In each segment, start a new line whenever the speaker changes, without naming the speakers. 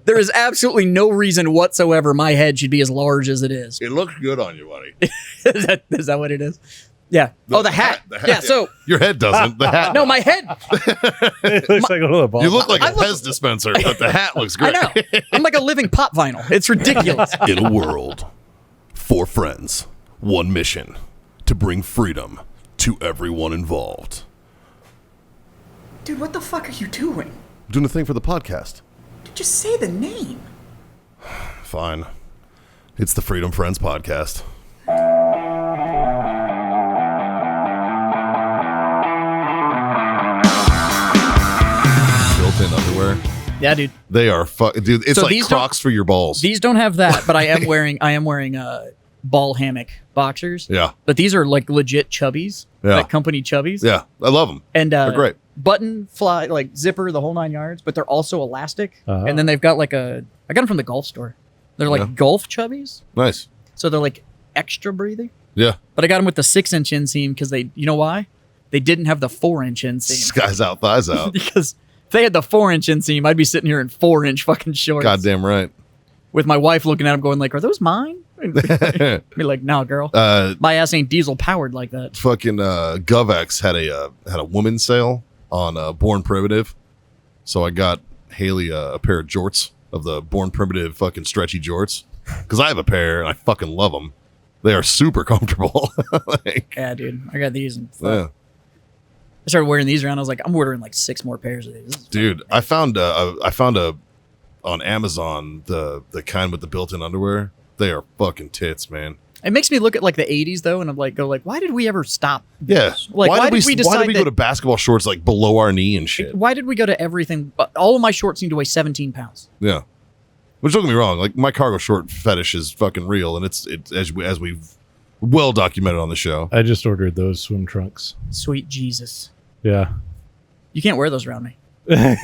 There is absolutely no reason whatsoever my head should be as large as it is.
It looks good on you, buddy.
Is that what it is? Yeah. The hat. Yeah, so...
Your head doesn't. The hat.
No, my head.
It looks like a little ball.
You look like a Pez dispenser, but the hat looks great.
I know. I'm like a living pop vinyl. It's ridiculous.
In a world, 4 friends, 1 mission, to bring freedom to everyone involved.
Dude, what the fuck are you doing?
Doing a thing for the podcast.
Dude, just say the name.
Fine. It's the Freedom Friends podcast. Built-in underwear.
Yeah, dude.
They are dude. It's
So
like
these
Crocs for your balls.
These don't have that, but I am wearing ball hammock boxers.
Yeah.
But these are like legit chubbies.
Yeah.
Like company chubbies.
Yeah, I love them.
And
they're great.
Button fly, like zipper, the whole 9 yards, but they're also elastic. And then they've got like I got them from the golf store. They're like golf chubbies.
Nice.
So they're like extra breathing.
Yeah.
But I got them with the 6-inch inseam because you know why? They didn't have the 4-inch inseam.
Skies out, thighs out.
Because if they had the 4-inch inseam, I'd be sitting here in 4-inch fucking shorts.
Goddamn right.
With my wife looking at them going like, are those mine? Be like, no, girl. My ass ain't diesel powered like that.
Fucking GovX had a woman's sale on Born Primitive. So I got Haley a pair of jorts of the Born Primitive fucking stretchy jorts. Because I have a pair and I fucking love them. They are super comfortable.
Yeah, dude. I got these.
Yeah.
I started wearing these around. I was like, I'm ordering like 6 more pairs of these.
Dude, I found a on Amazon the kind with the built-in underwear. They are fucking tits, man.
It makes me look at like the 80s though, and I'm like, why did we ever stop?
Yeah.
Like, why did we decide
why did we go to basketball shorts like below our knee and shit?
Why did we go to everything? All of my shorts need to weigh 17 pounds.
Yeah. Which, don't get me wrong, like my cargo short fetish is fucking real, and it's as we've well documented on the show.
I just ordered those swim trunks.
Sweet Jesus.
Yeah.
You can't wear those around me. I'm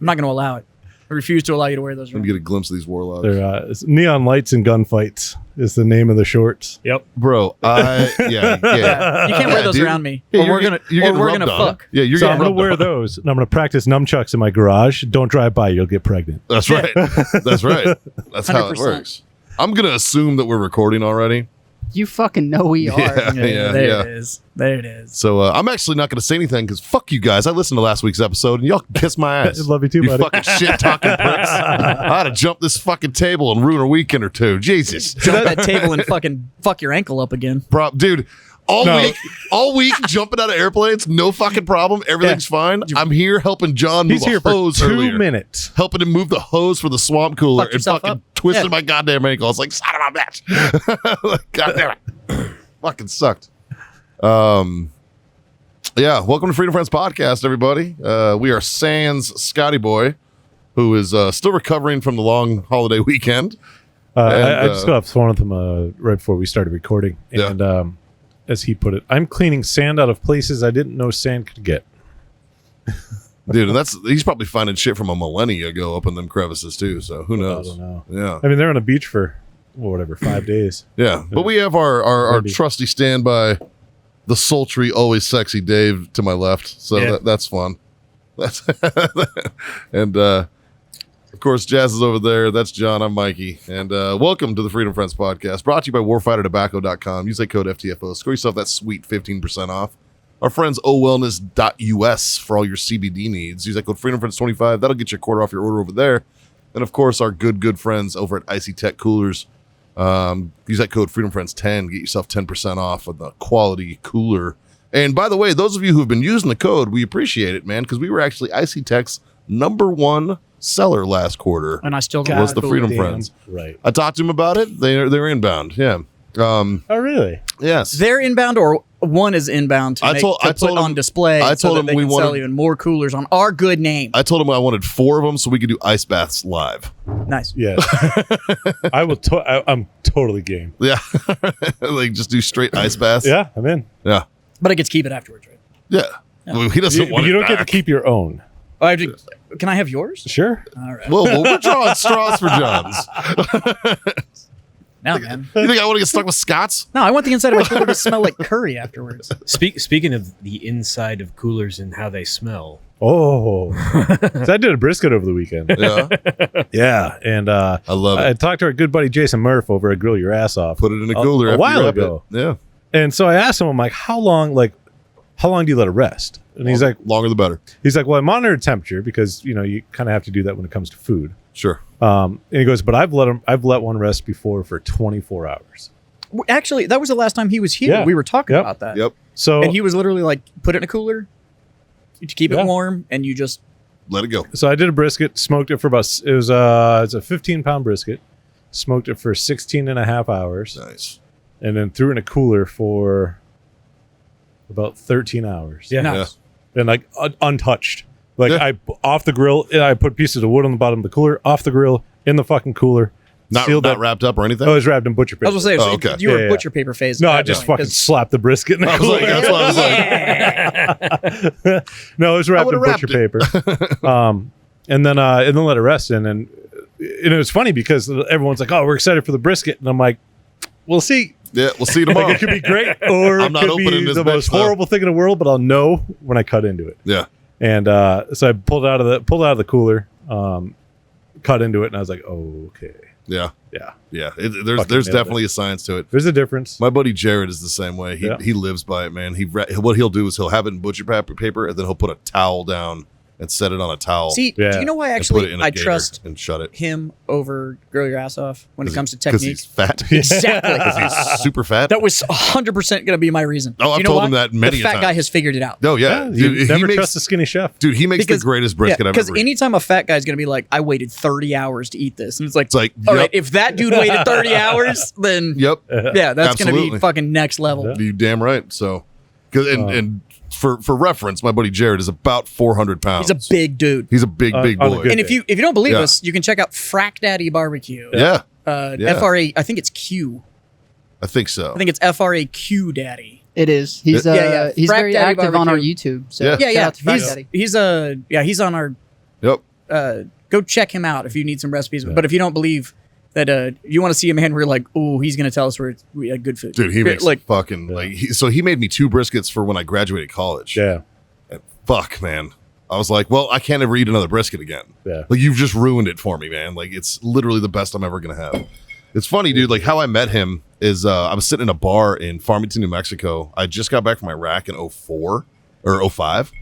not going to allow it. I refuse to allow you to wear those
Let
around
me get a glimpse of these warlocks.
They're Neon Lights and Gunfights is the name of the shorts.
Yep.
Bro, yeah.
You can't wear those
dude.
around me.
Yeah,
or we're gonna fuck.
Yeah, you're
So
getting
I'm gonna
rubbed
wear
on.
those, and I'm gonna practice nunchucks in my garage. Don't drive by; you'll get pregnant.
That's right. That's right. That's how it
100%.
works. I'm gonna assume that we're recording already.
You fucking know we are.
Yeah.
There it is. There it is.
So I'm actually not going to say anything because fuck you guys. I listened to last week's episode and y'all can kiss my ass.
Love you too,
you
buddy.
fucking shit talking pricks. I had to jump this fucking table and ruin a weekend or two. Jesus,
Jump that table and fucking fuck your ankle up again.
dude. All week jumping out of airplanes, no fucking problem. Everything's fine. I'm here helping John move
He's here
a
for
hose
2
earlier.
minutes.
Helping him move the hose for the swamp cooler
Fucked
and
yourself
fucking
up.
twisted
Yeah.
my goddamn ankle. I was like, son of a bitch. Like, God damn it. Fucking sucked. Yeah, welcome to Freedom Friends Podcast, everybody. We are sans Scotty Boy, who is still recovering from the long holiday weekend.
I just got off the phone with him right before we started recording,
Yeah.
and as he put it, I'm cleaning sand out of places I didn't know sand could get.
Dude, and he's probably finding shit from a millennia ago up in them crevices too, so who knows?
I don't know.
Yeah.
I mean, they're on a beach for whatever 5 days.
Yeah, but we have our
Maybe.
trusty standby, the sultry, always sexy Dave to my left. So
Yeah.
that's fun. That's and of course, Jazz is over there. That's John. I'm Mikey, and welcome to the Freedom Friends Podcast, brought to you by WarfighterTobacco.com. Use that code FTFO. Score yourself that sweet 15% off. Our friends OWellness.us for all your CBD needs. Use that code FreedomFriends25. That'll get you a quarter off your order over there. And of course, our good friends over at Icy Tech Coolers. Use that code FreedomFriends10. Get yourself 10% off of the quality cooler. And by the way, those of you who have been using the code, we appreciate it, man, because we were actually Icy Tech's #1 seller last quarter.
And I still got
Was the
cool.
Freedom
Damn
Friends.
right.
I talked to him about it. They're inbound. Yeah.
Oh, really?
Yes.
They're inbound, or one is inbound to
I told
put
him-
on display.
I
so
told
that
him
they
we
can sell
wanted-
even more coolers on our good name.
I told him I wanted 4 of them so we could do ice baths live.
Nice.
Yeah. I will. I'm totally game.
Yeah. Like just do straight ice baths.
Yeah, I'm in.
Yeah.
But I get to keep it afterwards, right?
Yeah. Well, he doesn't want
You
it
don't get to
back.
keep your own.
Oh, I have to, can I have yours?
Sure.
All right.
Well, we're drawing straws for Johns.
Now, man.
You think I want to get stuck with Scots?
No, I want the inside of my cooler to smell like curry afterwards.
Speaking of the inside of coolers and how they smell,
Oh, so I did a brisket over the weekend.
Yeah,
Yeah, and
I love
I
it.
talked to our good buddy Jason Murph over at Grill Your Ass Off.
Put it in a cooler
a
after
while
you wrap
ago.
It. Yeah,
And so I asked him, I'm like, how long do you let it rest? And he's like,
longer the better.
well, I monitor temperature because you kind of have to do that when it comes to food.
Sure.
And he goes, but I've let one rest before for 24 hours.
Actually, that was the last time he was here.
Yeah.
We were talking
Yep.
about that.
Yep.
So
And he was literally like, put it in a cooler to keep
Yeah.
it warm, and you just
Let it go.
I did a brisket, smoked it for it's a 15-pound brisket, smoked it for 16 and a half hours,
Nice.
and then threw it in a cooler for about 13 hours.
nice.
And like untouched. Like
Yeah.
I off the grill, I put pieces of wood on the bottom of the cooler, off the grill, in the fucking cooler.
Not
sealed up.
wrapped up or anything.
Oh, it was wrapped in butcher paper.
I was gonna say,
Oh,
so
okay.
you were
Yeah, yeah.
butcher paper phase.
No,
at
I
that
just
point,
fucking
'cause-
slapped the brisket in the
I was
cooler.
like, that's what I was like.
No, it was wrapped in
would've
butcher
wrapped
paper. And then let it rest. And it was funny because everyone's like, "Oh, we're excited for the brisket," and I'm like, "We'll see.
Yeah, we'll see you tomorrow.
Like, it could be great, or
I'm
it
not
could
opening
be
this
the
bitch,
most
though."
horrible thing in the world." But I'll know when I cut into it.
Yeah.
And so I pulled out of the cooler, cut into it, and I was like, "Oh, okay,
Yeah.
yeah."
Yeah. There's
Fucking nailed
definitely a science to it.
There's a difference.
My buddy Jared is the same way.
Yeah.
He lives by it, man. What he'll do is he'll have it in butcher paper, and then he'll put a towel down and set it on a towel.
See,
Yeah.
do you know why
and put it
actually
in a
I
gator
trust
and shut it.
him over Grill Your Ass Off when it comes to
Because
technique?
he's fat.
Exactly.
He's super fat.
That was 100% going to be my reason.
Oh, I've
you know
told
why?
him that many
The
a
fat
time.
guy has figured it out.
Oh yeah,
You
dude,
never
he
trust a
makes,
skinny chef.
dude. He makes the greatest brisket I've
Because
ever eaten.
anytime a fat guy's going to be like, I waited 30 hours to eat this. And it's like,
It's like,
all
yep.
right, if that dude waited 30 hours, then
Yep,
yeah, that's going to
Absolutely.
be fucking next level.
Yeah.
you damn right. So, and for reference, my buddy Jared is about 400 pounds.
He's a big dude.
He's a big
On a
boy.
good
And if you don't believe
Yeah.
us, you can check out Frack Daddy Barbecue.
Yeah, Yeah.
FRA, I think it's Q.
I think so.
I think it's FRAQ Daddy.
It is. He's
Yeah.
he's
Frack
very
Daddy
active on our
Barbecue.
YouTube. So
Yeah.
Yeah,
shout out to Frack
He's
Daddy.
he's on our
Yep.
go check him out if you need some recipes. But if you don't believe that you want to see a man where you're like, oh, he's going to tell us where we had good food.
Dude, he makes
like
fucking so he made me 2 briskets for when I graduated college.
Yeah,
And fuck, man. I was like, well, I can't ever eat another brisket again.
yeah.
Like, you've just ruined it for me, man. Like, it's literally the best I'm ever gonna have. It's funny, dude. Like, how I met him is I was sitting in a bar in Farmington, New Mexico. I just got back from Iraq in 04 or 05,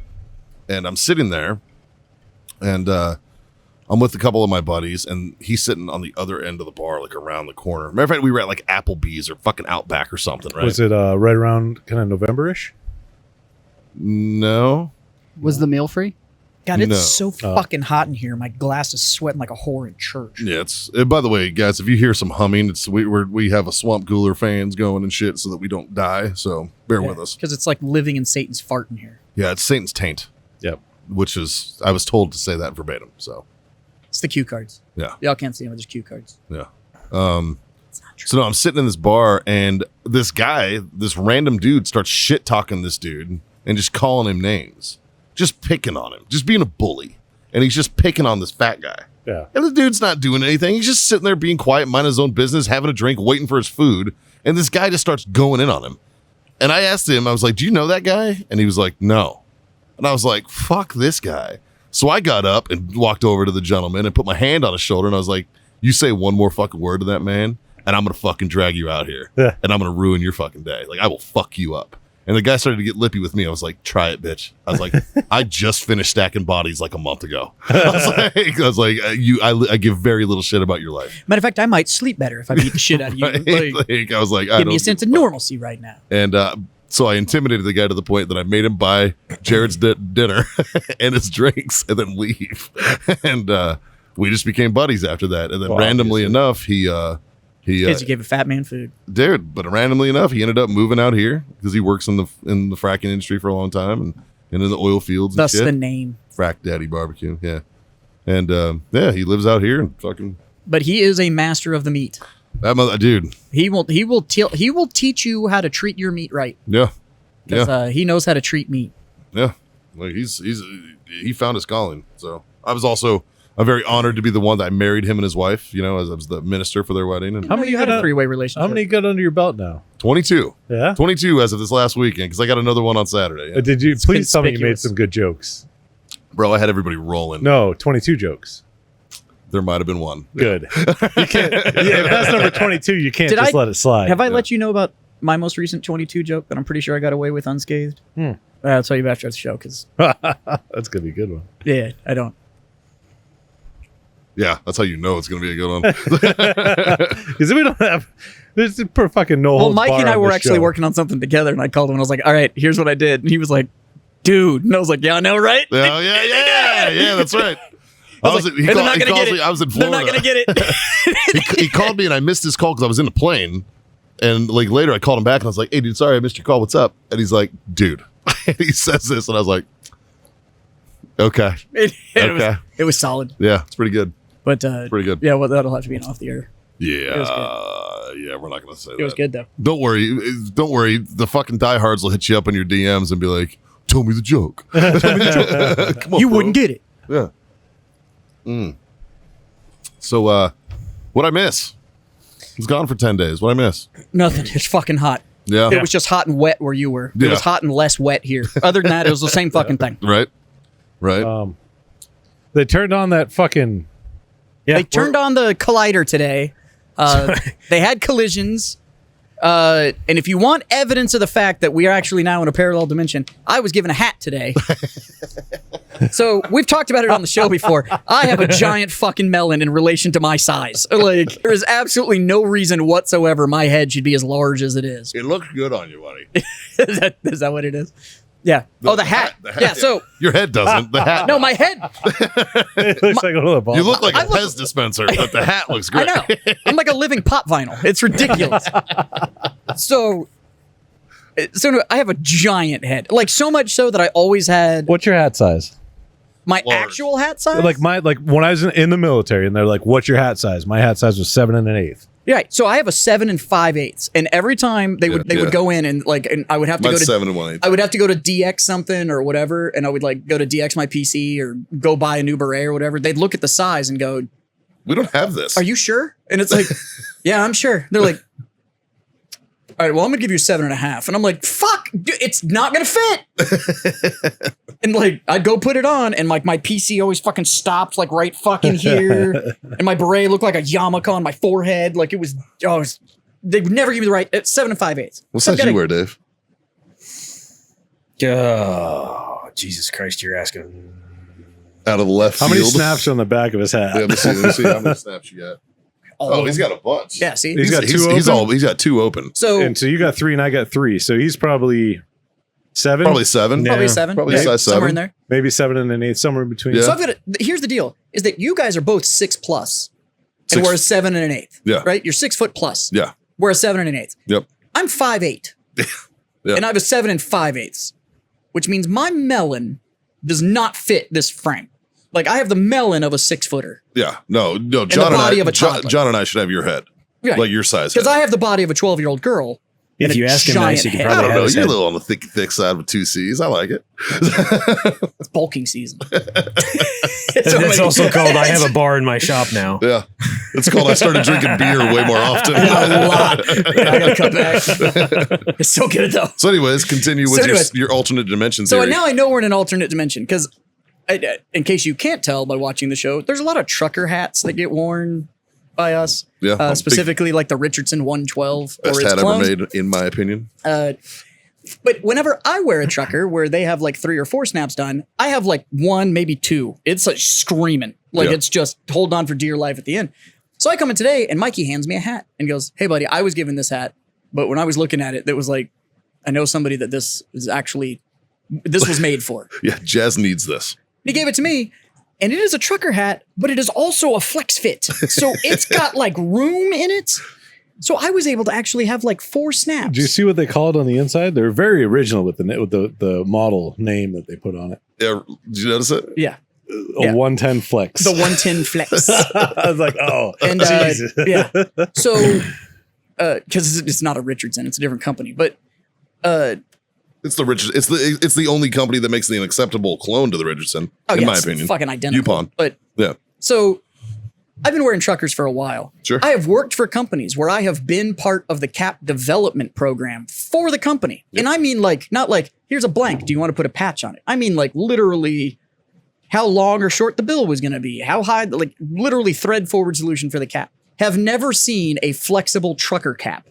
and I'm sitting there, and I'm with a couple of my buddies, and he's sitting on the other end of the bar, like around the corner. Matter of fact, we were at like Applebee's or fucking Outback or something, right?
Was it right around kind of November-ish?
No.
Was the meal free?
God, it's
No.
so fucking hot in here. My glass is sweating like a whore in church.
Yeah, it's. By the way, guys, if you hear some humming, it's we have a swamp cooler fans going and shit, so that we don't die. So bear with us.
Because it's like living in Satan's fart in here.
Yeah, it's Satan's taint,
Yep.
which is I was told to say that verbatim. So
It's the cue cards.
yeah,
Y'all can't see them, it's just cue cards.
yeah. So no, I'm sitting in this bar, and this guy, this random dude, starts shit talking this dude and just calling him names, just picking on him, just being a bully, and he's just picking on this fat guy.
Yeah.
And the dude's not doing anything. He's just sitting there being quiet, minding his own business, having a drink, waiting for his food. And this guy just starts going in on him. And I asked him, I was like, do you know that guy? And he was like, no. And I was like, fuck this guy. So I got up and walked over to the gentleman and put my hand on his shoulder. And I was like, you say one more fucking word to that man, and I'm going to fucking drag you out here.
Yeah.
And I'm going to ruin your fucking day. Like, I will fuck you up. And the guy started to get lippy with me. I was like, try it, bitch. I was like, I just finished stacking bodies like a month ago. I was like, I give very little shit about your life.
Matter of fact, I might sleep better if I beat the shit out of you.
Right?
Like,
Like, I was like, I
give me
don't
a sense of
give a fuck.
normalcy right now.
And so I intimidated the guy to the point that I made him buy Jared's dinner and his drinks and then leave. And we just became buddies after that. And then
Well,
randomly
obviously.
enough, he
Because you gave a fat man food.
dude, but randomly enough, he ended up moving out here because he works in the fracking industry for a long time and in the oil fields and
Thus
shit.
the name.
Frack Daddy Barbecue, yeah. And yeah, he lives out here and fucking
But he is a master of the meat.
that mother dude.
He will teach you how to treat your meat right.
Yeah,
'Cause,
yeah,
he knows how to treat meat.
yeah. Like he found his calling. So I'm very honored to be the one that I married him and his wife. You know, as I was the minister for their wedding. And
How many
you had
got
a
out-
three-way relationship?
How many got under your belt now?
22,
Yeah.
22 as of this last weekend because I got another one on Saturday. Yeah.
Did you please tell me you made
conspicuous.
some good jokes?
Bro, I had everybody rolling.
No, 22 jokes.
There might have been one.
Good. You can't. Yeah, if that's number 22, you can't
Did
just
I-
let it slide.
Have I let you know about my most recent 22 joke that I'm pretty sure I got away with unscathed? I'll tell you after the show because
That's gonna be a good one.
yeah, I don't.
Yeah, that's how you know it's going to be a good one.
Because we don't have. There's a fucking no.
Well,
holds
Mikey
bar
and I
on
were
this
actually
show.
working on something together, and I called him and I was like, "All right, here's what I did," and he was like, "Dude," and I was like, "Yeah, I know, right?"
Oh, yeah, that's right. I was,
like,
he
"And they're
called,
not
he
gonna
calls
get
me.
it.
I was in
They're
Florida.
not gonna get it.
He called me and I missed his call because I was in a plane. And like later I called him back and I was like, hey, dude, sorry I missed your call. What's up? And he's like, dude. And he says this and I was like, okay.
It was solid,
Yeah, it's pretty good.
but
Pretty good.
Yeah, well, that'll have to be an off the air.
Yeah.
was
Yeah, we're not going to say that.
It was good though.
Don't worry. Don't worry. The fucking diehards will hit you up in your DMs and be like, tell me the joke. Tell me the joke. Come on,
You
bro.
wouldn't get it.
Yeah. So, what'd I miss? I was gone for 10 days. What'd I miss?
Nothing. It's fucking hot.
Yeah.
It was just hot and wet where you were. It
Yeah.
was hot and less wet here. Other than that, it was the same fucking thing.
Right. Right.
They turned on that fucking. Yeah,
They turned on the collider today. They had collisions. And if you want evidence of the fact that we are actually now in a parallel dimension, I was given a hat today. So we've talked about it on the show before. I have a giant fucking melon in relation to my size. Like, there is absolutely no reason whatsoever my head should be as large as it is.
It looks good on you, buddy.
Is that what it is? Yeah. Oh, the hat. Yeah. So
Your head doesn't. The hat.
no, my head.
It looks like a little ball.
You look like a
I look-
Pez dispenser, but the hat looks
I
great.
know. I'm like a living pop vinyl. It's ridiculous. So I have a giant head. Like so much so that I always had
What's your hat size?
my
Large.
actual hat size.
Like when I was in the military, and they're like, "What's your hat size?" My hat size was 7 1/8.
yeah. So I have a 7 5/8, and every time they would
Yeah.
go in and I would have to
Mine's
go to
7 1/8.
I would have to go to DX something or whatever, and I would like go to DX my PC or go buy a new beret or whatever. They'd look at the size and go,
We don't have this.
"Are you sure?" And it's like, "Yeah, I'm sure." They're like, "All right, well, I'm gonna give you 7.5," and I'm like, "Fuck, dude, it's not gonna fit." And like, I'd go put it on, and like my PC always fucking stopped like right fucking here, and my beret looked like a yarmulke on my forehead. Like it was they would never give me the right 7 5/8.
What size you wear, Dave?
Oh, Jesus Christ, you're asking.
Out of the left
How
field.
many snaps are on the back of his hat?
Yeah, let me see how many snaps you got. Oh, he's got a bunch.
Yeah, see,
He's got two
He's
open?
got 2 open.
so
And so you got 3 and I got 3. So he's probably 7.
Probably 7.
probably
Yeah,
7,
probably
yeah,
size
somewhere
7.
in there.
maybe 7 1/8, somewhere in between.
Yeah.
So I've got here's the deal: is that you guys are both 6+, and
6
we're a 7 1/8.
Yeah.
right. You're 6 foot plus.
Yeah.
We're a 7 1/8.
Yep.
I'm 5'8",
Yeah.
and I have a 7 5/8, which means my melon does not fit this frame. Like I have the melon of a 6-footer.
Yeah. No. John
the body of a toddler.
John and I should have your head.
Right.
Like your size.
Because
head.
I have the body of a 12-year-old girl.
If
and
you
a
ask him
giant
nice, you can
head.
probably
I don't
have
know.
his
You're a
head.
little on the thick side with 2 C's. I like it.
It's bulking season.
It's also called I have a bar in my shop now.
Yeah. It's called I started drinking beer way more often.
a lot. I gotta cut back. It's so good though.
So anyways, continue with
So anyways-
your alternate dimension
So
theory.
now I know we're in an alternate dimension because, in case you can't tell by watching the show, there's a lot of trucker hats that get worn by us.
Yeah, I'm big-
specifically like the Richardson 112
Best
or its
hat ever
clones.
made, in my opinion.
But whenever I wear a trucker where they have like 3 or 4 snaps done, I have like 1, maybe 2. It's like screaming. Like
Yeah.
it's just hold on for dear life at the end. So I come in today and Mikey hands me a hat and goes, "Hey buddy, I was given this hat, but when I was looking at it, it was like, I know somebody that this was made for."
Yeah, Jazz needs this.
He gave it to me, and it is a trucker hat, but it is also a flex fit. So it's got like room in it. So I was able to actually have like 4 snaps.
Do you see what they call it on the inside? They're very original with the model name that they put on it.
Yeah, did you notice it?
Yeah.
A
Yeah.
110 flex.
The 110 flex.
I was like, oh,
And
Jesus.
yeah. So, because it's not a Richardson, it's a different company. But
It's the Richardson. It's the only company that makes the unacceptable clone to the Richardson, in my
it's
opinion.
fucking identical.
Yupon.
But
Yeah.
so I've been wearing truckers for a while.
Sure.
I have worked for companies where I have been part of the cap development program for the company. And I mean like, not like, here's a blank. Do you want to put a patch on it? I mean like literally how long or short the bill was going to be, how high, like literally thread forward solution for the cap. Have never seen a flexible trucker cap.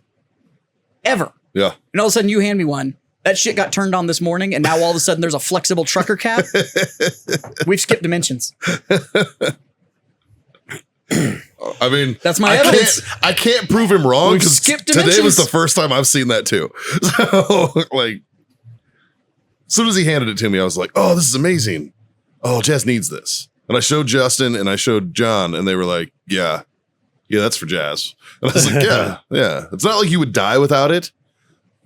Ever.
Yeah.
And all of a sudden you hand me one. That shit got turned on this morning, and now all of a sudden there's a flexible trucker cap. We've skipped dimensions.
I mean,
that's my evidence.
I can't prove him wrong because
today
was the first time I've seen that too. So, like, as soon as he handed it to me, I was like, "Oh, this is amazing! Oh, Jazz needs this." And I showed Justin and I showed John, and they were like, "Yeah, that's for Jazz." And I was like, "Yeah." It's not like you would die without it,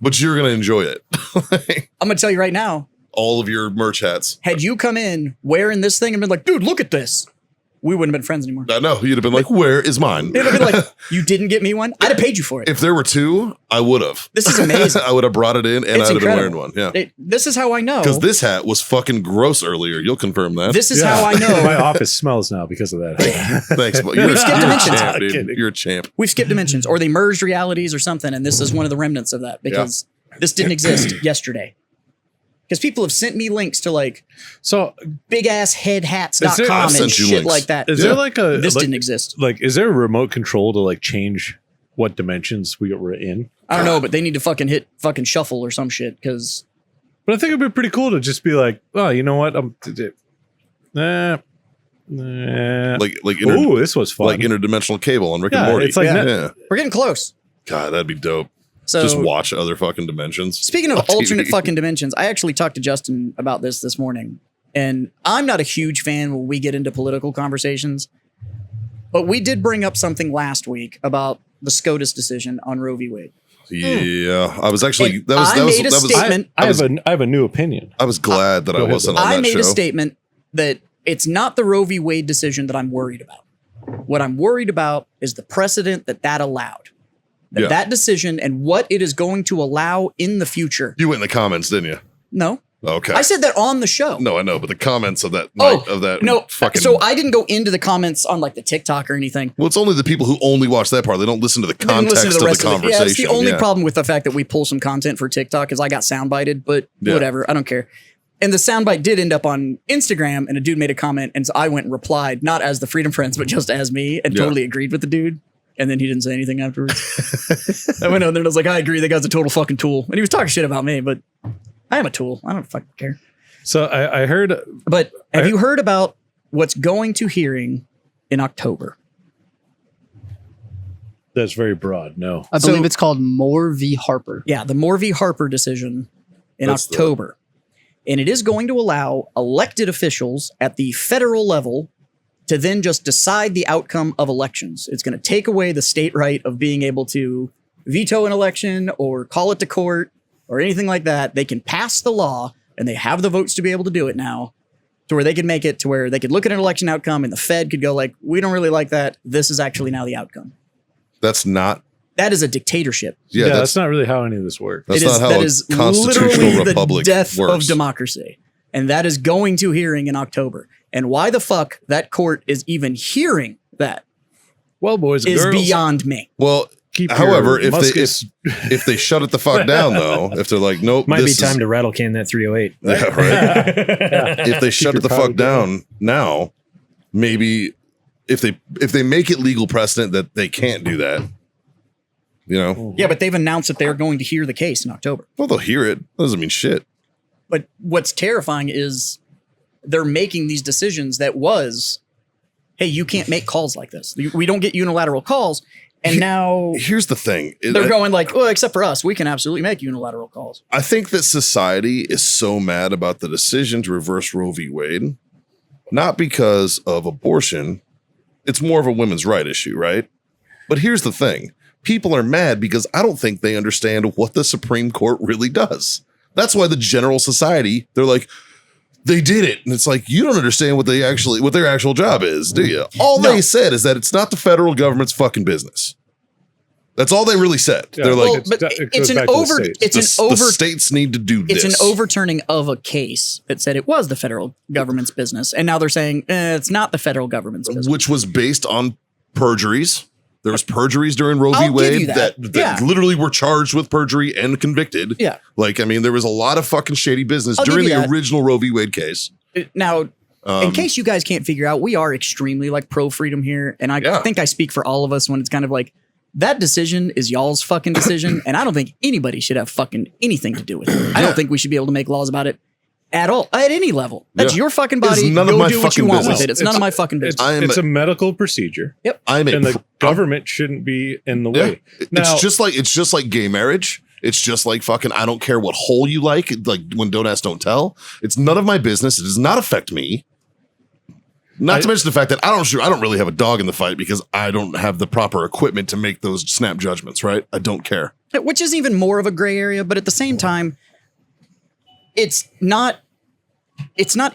but you're gonna enjoy it.
I'm gonna tell you right now.
All of your merch hats.
Had you come in wearing this thing and been like, "Dude, look at this," we wouldn't have been friends anymore.
I know. You'd have been like, "Where is mine?"
You'd have been like, "You didn't get me one? I'd have paid you for it."
If there were two, I would have.
This is amazing.
I would have brought it in and I'd have been wearing one. Yeah.
This is how I know.
Because this hat was fucking gross earlier. You'll confirm that.
This is how I know.
My office smells now because of that.
Thanks.
We've skipped dimensions.
Champ, dude. You're a champ.
We've skipped dimensions, or they merged realities or something, and this is one of the remnants of that because this didn't exist yesterday. Because people have sent me links to like bigassheadhats.com and shit
links.
like that.
Is there like a
this didn't exist?
Like, is there a remote control to like change what dimensions we were in?
I don't know, but they need to fucking hit fucking shuffle or some shit. Because,
but I think it'd be pretty cool to just be like, oh, you know what? Ooh, this was fun.
Like interdimensional cable on Rick and
Yeah,
Morty.
it's like
we're getting close.
God, that'd be dope.
So
just watch other fucking dimensions.
Speaking of
on TV.
alternate fucking dimensions, I actually talked to Justin about this morning, and I'm not a huge fan when we get into political conversations, but we did bring up something last week about the SCOTUS decision on Roe v. Wade.
Yeah, I was actually
And I made a statement.
I have a new opinion.
I was glad that I wasn't on that show.
I made a statement that it's not the Roe v. Wade decision that I'm worried about. What I'm worried about is the precedent that allowed. That decision and what it is going to allow in the future.
You went in the comments, didn't you?
No.
Okay.
I said that on the show.
No, I know, but the comments of that
No,
fucking.
so I didn't go into the comments on like the TikTok or anything.
Well, it's only the people who only watch that part. They don't listen to the context of the conversation.
Yeah, it's the only problem with the fact that we pull some content for TikTok is I got soundbited, but whatever. I don't care. And the soundbite did end up on Instagram, and a dude made a comment, and so I went and replied, not as the Freedom Friends, but just as me, and totally agreed with the dude. And then he didn't say anything afterwards. I went on there and I was like, I agree, that guy's a total fucking tool. And he was talking shit about me, but I am a tool. I don't fucking care.
So I heard.
But have you heard about what's going to hearing in October?
That's very broad. No.
I believe it's called Moore v. Harper.
Yeah, the Moore v. Harper decision in October. And it is going to allow elected officials at the federal level to then just decide the outcome of elections. It's going to take away the state right of being able to veto an election or call it to court or anything like that. They can pass the law, and they have the votes to be able to do it now, to where they can make it to where they could look at an election outcome and the Fed could go like, we don't really like that. This is actually now the outcome. That is a dictatorship.
Yeah, that's not really how any of this works.
That's not how a constitutional republic
the death
works.
of democracy. And that is going to hearing in October. And why the fuck that court is even hearing that
well, boys and
is
girls,
beyond me.
Well, however, if they shut it the fuck down, though, if they're like, nope,
might be time to rattle can that 308.
Yeah, right. If they shut it the fuck down now, maybe if they make it legal precedent that they can't do that, you know.
Yeah, but they've announced that they're going to hear the case in October.
Well, they'll hear it. That doesn't mean shit.
But what's terrifying is they're making these decisions that was, hey, you can't make calls like this. We don't get unilateral calls. And now
here's the thing.
They're going like, well, except for us, we can absolutely make unilateral calls.
I think that society is so mad about the decision to reverse Roe v. Wade, not because of abortion. It's more of a women's right issue, right? But here's the thing. People are mad because I don't think they understand what the Supreme Court really does. That's why the general society, they're like, they did it. And it's like, you don't understand what their actual job is, do you? All they said is that it's not the federal government's fucking business. That's all they really said.
Yeah,
they're like,
the
states need to do this.
It's an overturning of a case that said it was the federal government's business. And now they're saying it's not the federal government's business.
Which was based on perjuries. There was perjuries during Roe v. Wade that literally were charged with perjury and convicted.
Yeah.
Like, I mean, there was a lot of fucking shady business during the original Roe v. Wade case.
Now, In case you guys can't figure out, we are extremely like pro freedom here, and I think I speak for all of us when it's kind of like that decision is y'all's fucking decision, and I don't think anybody should have fucking anything to do with it. I don't think we should be able to make laws about it at all, at any level. That's your fucking body.
None of
Go
my
do what you
fucking
want
business.
with it. It's none of my fucking business.
It's a medical procedure.
Yep.
And the government shouldn't be in the way. Now,
It's just like gay marriage. It's just like fucking, I don't care what hole you like when don't ask, don't tell. It's none of my business. It does not affect me. Not to mention the fact that I don't really have a dog in the fight because I don't have the proper equipment to make those snap judgments, right? I don't care.
Which is even more of a gray area, but at the same time, it's not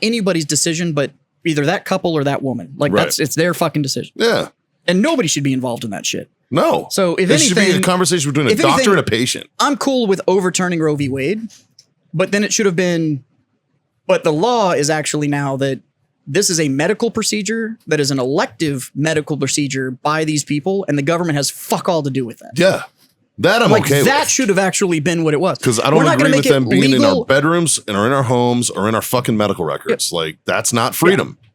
anybody's decision, but either that couple or that woman. Like it's their fucking decision.
Yeah.
And nobody should be involved in that shit.
No.
So if
it
anything,
should be a conversation between a doctor and a patient.
I'm cool with overturning Roe v. Wade, but then it should have been. But the law is actually now that this is a medical procedure that is an elective medical procedure by these people, and the government has fuck all to do with that.
Yeah. That I'm
like,
okay with.
That should have actually been what it was.
Because I don't agree with them being in our bedrooms and or in our homes or in our fucking medical records. Yep. Like, that's not freedom. Yeah.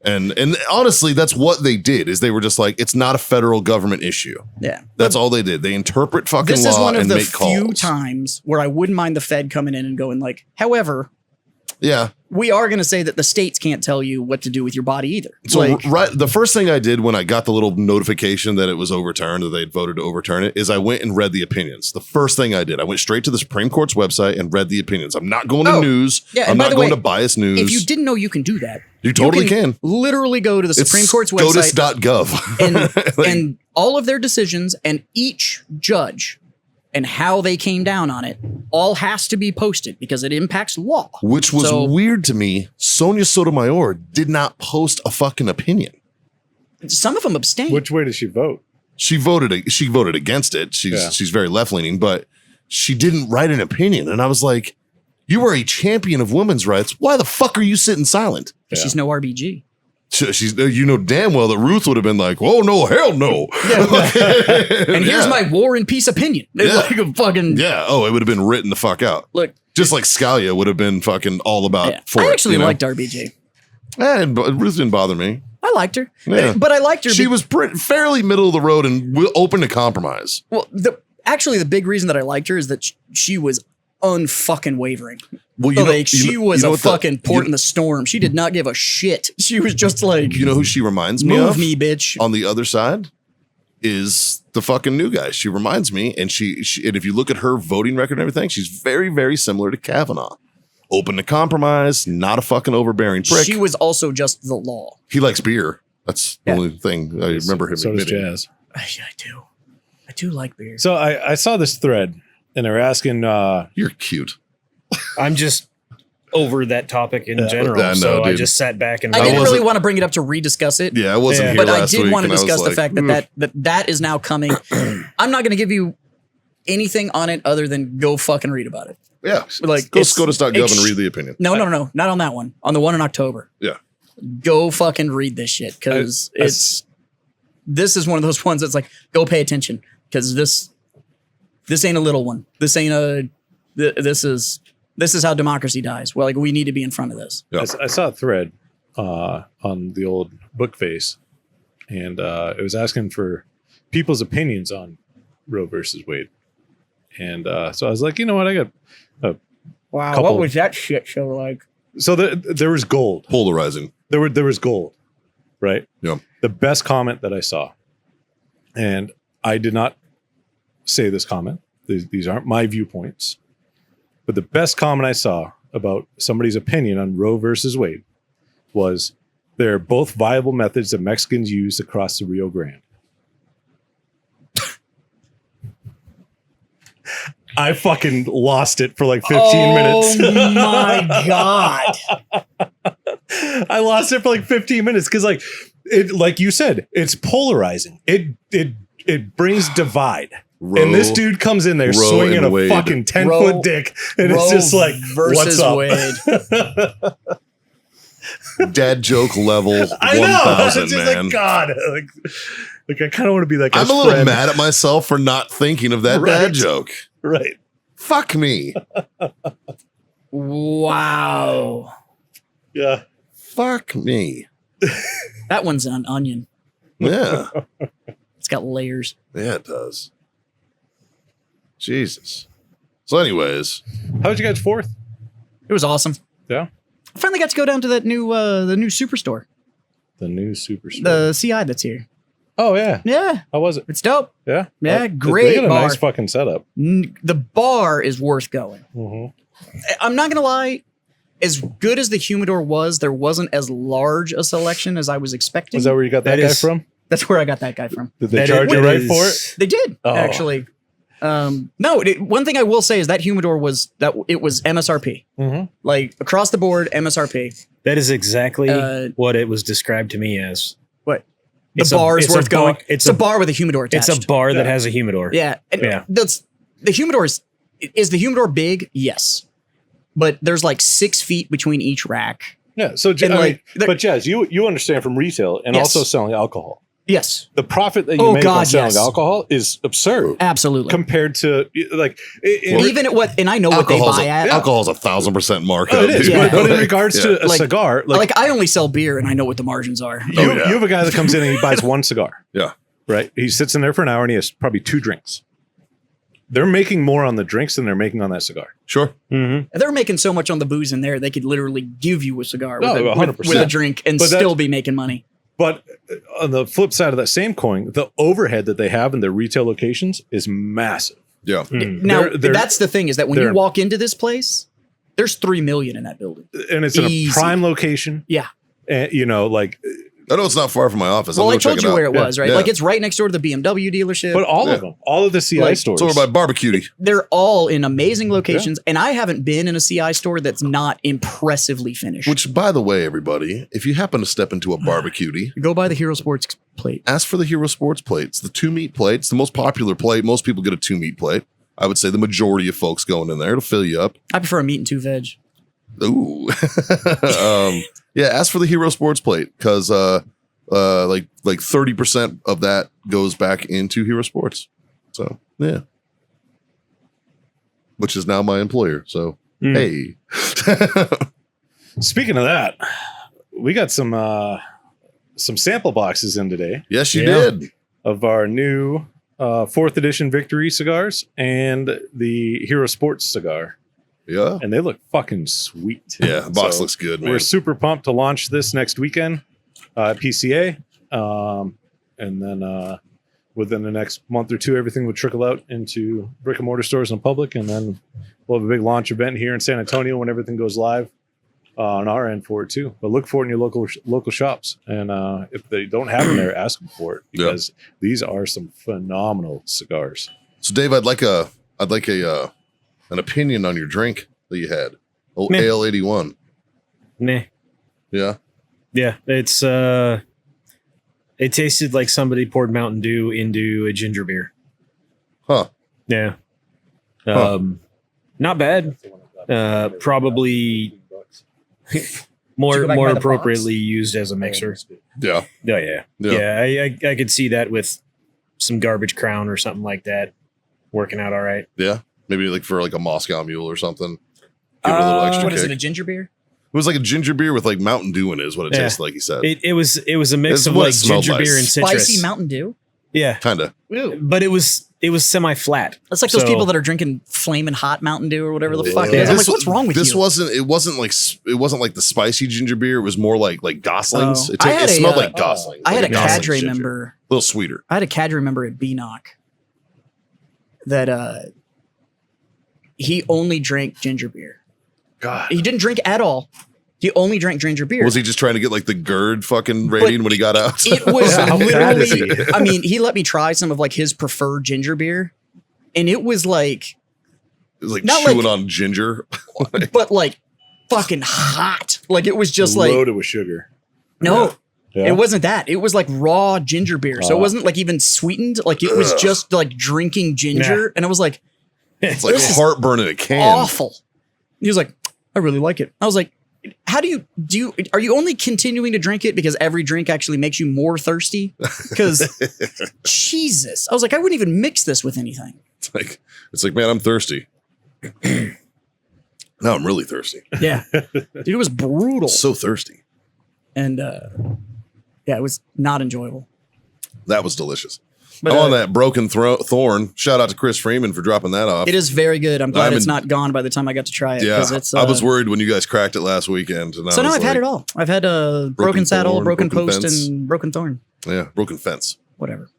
And honestly, that's what they did, is they were just like, it's not a federal government issue.
Yeah.
That's all they did. They interpret fucking
this
law
is one of
and
the
make calls.
few times where I wouldn't mind the Fed coming in and going like, however,
yeah,
we are going to say that the states can't tell you what to do with your body either.
So the first thing I did when I got the little notification that it was overturned, that they'd voted to overturn it, is I went and read the opinions. The first thing I did, I went straight to the Supreme Court's website and read the opinions. I'm not going to news.
Yeah,
I'm not going to biased news.
If you didn't know you can do that,
you totally can.
Literally go to the Supreme Court's website.
SCOTUS.gov.
and all of their decisions and each judge and how they came down on it all has to be posted because it impacts law.
Which was weird to me. Sonia Sotomayor did not post a fucking opinion.
Some of them abstained.
Which way did she vote?
She voted against it. She's very left leaning, but she didn't write an opinion. And I was like, you are a champion of women's rights. Why the fuck are you sitting silent?
She's no RBG.
She's, you know damn well that Ruth would have been like, oh no, hell no.
Yeah. And here's my war and peace opinion. Like a fucking
it would have been written the fuck out.
Look,
just like Scalia would have been fucking all about.
I actually liked RBG.
And Ruth didn't bother me.
I liked her, but I liked her.
She was fairly middle of the road and open to compromise.
Well, the big reason that I liked her is that she was unfucking wavering.
Well,
she was a fucking port in the storm. She did not give a shit. She was just like,
you know who she reminds me of?
Move me, bitch.
On the other side is the fucking new guy. She reminds me, and she and if you look at her voting record and everything, she's very, very similar to Kavanaugh. Open to compromise, not a fucking overbearing prick.
She was also just the law.
He likes beer. That's the only thing I remember him
admitting.
So
does Jazz.
I do like beer.
So I saw this thread, and they were asking,
you're cute.
I'm just over that topic in general. I just sat back and
I didn't really want to bring it up to rediscuss it.
Yeah, I wasn't here
but
last week.
But I did want to discuss the fact that is now coming. I'm not going to give you anything on it other than go fucking read about it.
Yeah.
Like,
go SCOTUS.gov and read the opinion.
No. Not on that one. On the one in October.
Yeah.
Go fucking read this shit because this is one of those ones that's like, go pay attention because this ain't a little one. This ain't this is how democracy dies. Well, like we need to be in front of this.
Yeah.
I saw a thread on the old book face, and it was asking for people's opinions on Roe versus Wade. And so I was like, you know what? I got
wow. What was that shit show like?
So there was gold.
Polarizing.
There was gold, right?
Yeah.
The best comment that I saw, and I did not say this comment. These aren't my viewpoints. But the best comment I saw about somebody's opinion on Roe versus Wade was they're both viable methods that Mexicans use to cross the Rio Grande. I fucking lost it for like 15 minutes.
Oh my God.
I lost it for like 15 minutes because like you said, it's polarizing. It brings divide. And this dude comes in there swinging a fucking 10-foot dick, and it's just like, what's up?
Wade.
Dad joke level 1,000, man.
Like, God, like I kind of want to be like,
I'm a little mad at myself for not thinking of that dad joke.
Right.
Fuck me.
Wow.
Yeah.
Fuck me.
That one's an onion.
Yeah.
It's got layers.
Yeah, it does. Jesus. So, anyways,
How'd you guys fourth?
It was awesome.
Yeah.
I finally got to go down to that new the new superstore,
The new superstore.
the CI that's here.
Oh yeah.
Yeah,
How was it?
it's dope.
Yeah.
Yeah,
They
great
got a
bar.
nice fucking setup.
The bar is worth going.
Mm-hmm.
I'm not gonna lie. As good as the humidor was, there wasn't as large a selection as I was expecting.
Is that where you got that
That
guy
is-
from?
That's where I got that guy from.
Did they
That
charge you
is-
right for it?
They did
Oh.
actually. No, one thing I will say is that humidor was that it was MSRP,
Mm-hmm.
like across the board MSRP.
That is exactly
what
what it was described to me as.
What the
It's
bar is
it's
worth going.
bar-
It's a bar with a humidor attached.
It's a bar that
Yeah.
has a humidor.
Yeah,
Yeah.
That's the humidor is the humidor big? Yes, but there's like 6 feet between each rack.
Yeah. So,
And, like,
but Jazz, you understand from retail and
Yes.
also selling alcohol.
Yes,
The profit that you
Oh,
make
God,
on selling
yes.
alcohol is absurd
absolutely.
compared to like.
Even at what, and I know what they buy at.
alcohol's 1,000% markup.
Oh, it is,
dude.
Yeah.
but in regards to a
Like-
cigar,
Like I only sell beer, and I know what the margins are.
you,
Oh, yeah.
you have a guy that comes in and he buys one cigar.
Yeah.
Right. He sits in there for an hour and he has probably 2 drinks. They're making more on the drinks than they're making on that cigar.
Sure.
They're making so much on the booze in there, they could literally give you a cigar with,
No,
a,
100%.
with a drink and
But
still
that's-
be making money.
But on the flip side of that same coin, the overhead that they have in their retail locations is massive.
Yeah.
Now,
They're-
that's the thing is that when you
they're-
walk into this place, there's 3 million in that building.
And it's in a
Easy.
prime location.
Yeah.
And, like,
I know it's not far from my office.
Well,
I'll
I
go check
told
it
you
out.
where it was, right?
Yeah.
Like it's right next door to the BMW dealership.
but all
Yeah.
of them, all of the CI
Like,
stores.
It's over by Barbecue.
They're all in amazing locations, and I haven't been in a CI store that's not impressively finished.
Which, by the way, everybody, if you happen to step into a Barbecue,
Go buy the Hero Sports plate.
ask for the Hero Sports plates. The 2 meat plates, the most popular plate. Most people get a 2 meat plate. I would say the majority of folks going in there. It'll fill you up.
I prefer a meat and 2 veg.
Ooh. Yeah, ask for the Hero Sports plate because like 30% of that goes back into Hero Sports. So yeah. Which is now my employer. So hey.
Speaking of that, we got some sample boxes in today
Yes, you
Yeah.
did.
of our new 4th edition Victory cigars and the Hero Sports cigar.
Yeah.
And they look fucking sweet.
Yeah, the box
So
looks good, man.
We're super pumped to launch this next weekend at PCA. And then within the next month or two, everything would trickle out into brick and mortar stores and public. And then we'll have a big launch event here in San Antonio when everything goes live on our end for it too. But look for it in your local shops. And if they don't have them there, ask them for it because these are some phenomenal cigars.
So Dave, I'd like an opinion on your drink that you had. Oh,
Meh.
Ale 81.
Nah.
Yeah.
Yeah. It's it tasted like somebody poured Mountain Dew into a ginger beer.
Huh.
Yeah.
Huh.
Not bad. Probably more
Should go back by the
appropriately used as a mixer.
Yeah.
Yeah. I could see that with some garbage crown or something like that working out all right.
Yeah. Maybe like for like a Moscow Mule or something. Give it a little extra
What is
kick.
it, a ginger beer?
It was like a ginger beer with like Mountain Dew in it is what it
Yeah.
tasted like, he said.
It was a mix
It's
of
what
like
it smelled
ginger
like.
beer and citrus.
Spicy Mountain Dew?
Yeah.
Kind of.
But it was semi-flat.
That's like those
So-
people that are drinking flaming hot Mountain Dew or whatever the fuck it
Yeah.
is. I'm like, what's wrong with
this
you?
It wasn't like the spicy ginger beer. It was more like Goslings.
Oh.
It,
I had
it
a,
smelled
uh,
like Goslings.
I had
like
a
Goslings
cadre
ginger.
member.
A little sweeter.
I had a cadre member at BNOC that he only drank ginger beer.
God.
He didn't drink at all. He only drank ginger beer.
Was he just trying to get like the GERD fucking rating when he got out?
It was
How bad is
literally.
he?
I mean, he let me try some of like his preferred ginger beer, and it was like,
It was like
Not
chewing
like-
on ginger.
but like fucking hot. Like it was just like
loaded with sugar.
no.
Yeah.
It wasn't that. It was like raw ginger beer. So it
Oh.
wasn't like even sweetened. Like it was just like drinking ginger. And I was like,
It's like
This is
heartburn in a can.
awful. He was like, I really like it. I was like, how do you are you only continuing to drink it because every drink actually makes you more thirsty? Because Jesus. I was like, I wouldn't even mix this with anything.
It's like, man, I'm thirsty. Now I'm really thirsty.
Yeah. Dude, it was brutal.
So thirsty.
And yeah, it was not enjoyable.
That was delicious.
But,
I'm on that broken thorn. Shout out to Chris Freeman for dropping that off.
It is very good. I'm glad it's not gone by the time I got to try it.
Yeah,
It's,
I was worried when you guys cracked it last weekend. And
so now I've had it all. I've had a broken saddle,
thorn,
broken post,
fence.
and broken thorn.
Yeah, broken fence.
Whatever.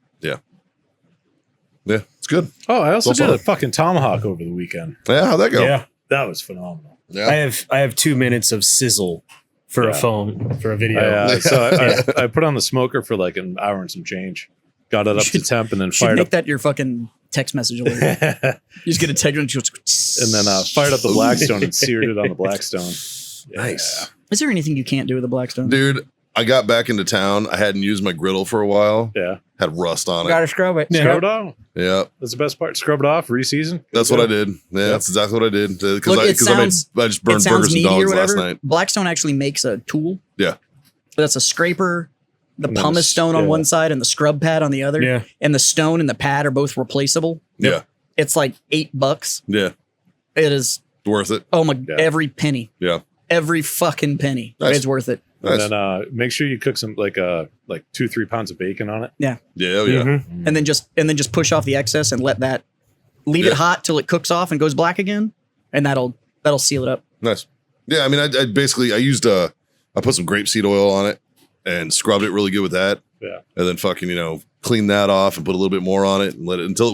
Yeah, it's good.
Oh, I also
So
did
far.
a fucking tomahawk over the weekend.
Yeah, how'd that go?
Yeah.
That was phenomenal.
Yeah.
I have 2 minutes of sizzle for a phone for a video.
I put on the smoker for like an hour and some change. Got it up to temp and then
Should
fired
make
up.
that your fucking text message alert. You just get a text and just
And then fired up the Blackstone and seared it on the Blackstone.
Nice.
Is there anything you can't do with a Blackstone?
Dude, I got back into town. I hadn't used my griddle for a while.
Yeah.
Had rust on it.
Gotta scrub it.
Scrub it off.
Yeah,
That's the best part. Scrub it off, reseason.
that's what I did. Yeah, that's exactly what I did. Because
Look,
I
it
just burned
sounds
burgers and
needy or
dogs last
whatever.
night.
Blackstone actually makes a tool.
Yeah.
That's a scraper, the
And then
pumice stone on
yeah.
one side and the scrub pad on the other.
Yeah.
And the stone and the pad are both replaceable.
Yeah,
It's like $8.
yeah,
It is,
worth it.
oh my,
Yeah.
every penny.
Yeah,
Every fucking penny.
Nice.
It's worth it.
nice.
And then make sure you cook some like 2-3 pounds of bacon on it.
Yeah.
Yeah, oh yeah.
Mhm.
And then just push off the excess and let that, leave
Yeah.
it hot till it cooks off and goes black again. And that'll seal it up.
Nice. Yeah, I mean, I basically I used I put some grapeseed oil on it and scrubbed it really good with that.
Yeah.
And then fucking clean that off and put a little bit more on it and let it until it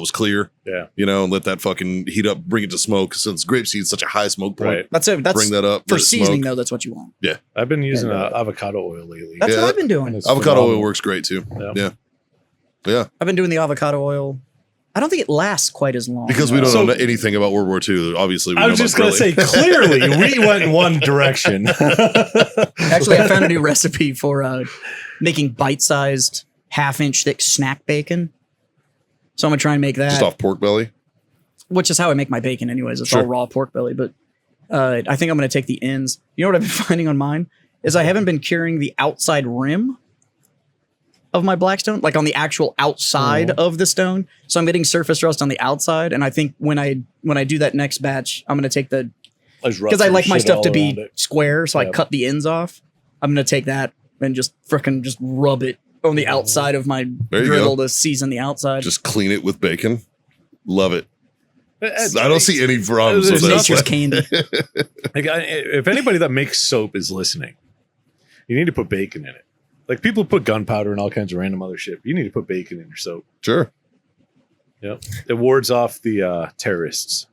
was clear.
Yeah.
And let that fucking heat up, bring it to smoke. Since grapeseed is such a high smoke point,
Right.
That's it. That's
bring that up
for
let it
seasoning
smoke.
though. That's what you want.
I've been using avocado oil lately.
That's
Yeah,
what I've been
And
doing.
it's
Avocado oil
phenomenal.
works great too.
Yeah.
Yeah,
I've been doing the avocado oil. I don't think it lasts quite as long.
because we don't
So-
know anything about World War II. Obviously, we
I
know
was just
about
going to
grilling.
say, clearly, we went in one direction.
Actually, I found a new recipe for making bite-sized, half-inch thick snack bacon. So I'm gonna try and make that,
just off pork belly.
which is how I make my bacon, anyways. It's
Sure.
all raw pork belly. But I think I'm gonna take the ends. You know what I've been finding on mine is I haven't been curing the outside rim of my Blackstone, like on the actual outside of the stone. So I'm getting surface rust on the outside, and I think when I do that next batch, I'm gonna take the because I like my stuff to be square, so I
Yeah.
cut the ends off. I'm gonna take that and just rub it on the outside of my
There you
griddle
go.
to season the outside.
Just clean it with bacon. Love it. I
I
don't see any problems with
There's
Nature's
that.
candy.
If anybody that makes soap is listening, you need to put bacon in it. Like people put gunpowder and all kinds of random other shit. You need to put bacon in your soap.
Sure.
Yep. It wards off the terrorists.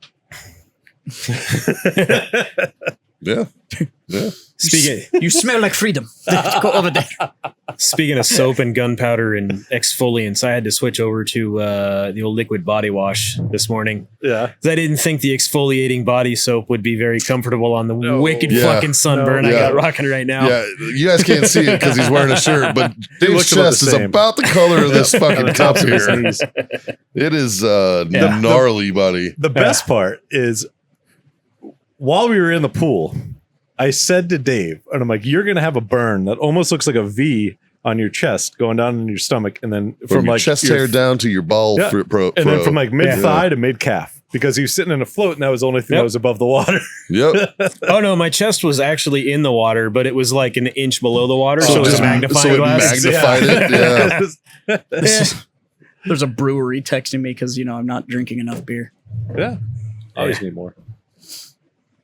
Yeah. Yeah.
You smell like freedom. Go over there.
Speaking of soap and gunpowder and exfoliants, I had to switch over to the old liquid body wash this morning.
Yeah.
'Cause I didn't think the exfoliating body soap would be very comfortable on the wicked
Yeah.
fucking sunburn
No.
I
Yeah.
got rocking right now.
Yeah, you guys can't see it because he's wearing a shirt, but Dave's
looks about the
chest is
same.
about the color of this fucking
On the
cup
tops of his
here.
knees.
It is gnarly, buddy.
The best part is while we were in the pool, I said to Dave, and I'm like, you're going to have a burn that almost looks like a V on your chest going down in your stomach. And then
From your
like
chest
your-
hair down to your ball
Yeah.
pro.
and then from like mid thigh
Yeah.
to mid calf because he was sitting in a float and that was the only thing that was above the water.
Yep.
Oh no, my chest was actually in the water, but it was like an inch below the water, so
Oh,
it was
just-
magnifying
so it
glass.
magnified it. Yeah.
There's a brewery texting me because I'm not drinking enough beer.
Yeah. Always need more.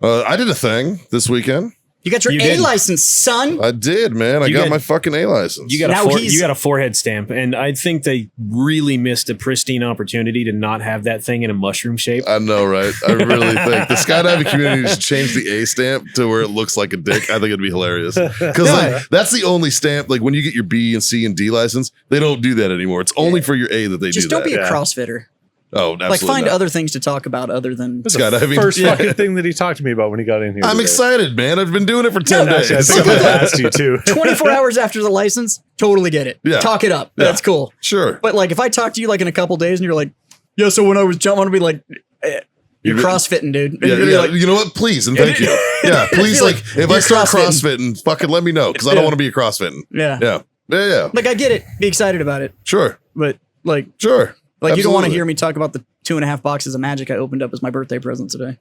I did a thing this weekend.
You got your
You
A
did.
license, son.
I did, man. I
You
got
got-
my fucking A license.
You got
Now
a
he's-
you got a forehead stamp, and I think they really missed a pristine opportunity to not have that thing in a mushroom shape.
I know, right? I really think the skydiving community should change the A stamp to where it looks like a dick. I think it'd be hilarious because that's the only stamp. Like when you get your B and C and D license, they don't do that anymore. It's only for your A that they
Just
do
don't
that.
be a
Yeah.
CrossFitter.
Oh, absolutely.
Like find
not.
other things to talk about other than
That's the
Skydiving.
first
Yeah.
fucking thing that he talked to me about when he got in here.
I'm
today.
excited, man. I've been doing it for 10
Actually, I
days.
think I might have asked you too.
24 hours after the license. Totally get it.
Yeah.
Talk it up.
Yeah.
That's cool.
Sure.
But like if I talk to you like in a couple days and you're like, yeah, so when I was jumping, I'd be like, you're
You've been-
CrossFitting, dude. And
Yeah,
you're
yeah.
like,
You know what? Please and thank you. Yeah, please.
You're
Like,
like,
if I
you're
start
CrossFitting.
CrossFitting, fucking let me know because I don't
Yeah.
want to be a CrossFitting.
yeah.
Yeah. Yeah. Yeah.
Like I get it. Be excited about it.
Sure.
But like
Sure.
you don't want to
Absolutely.
hear me talk about the 2.5 boxes of magic I opened up as my birthday present today.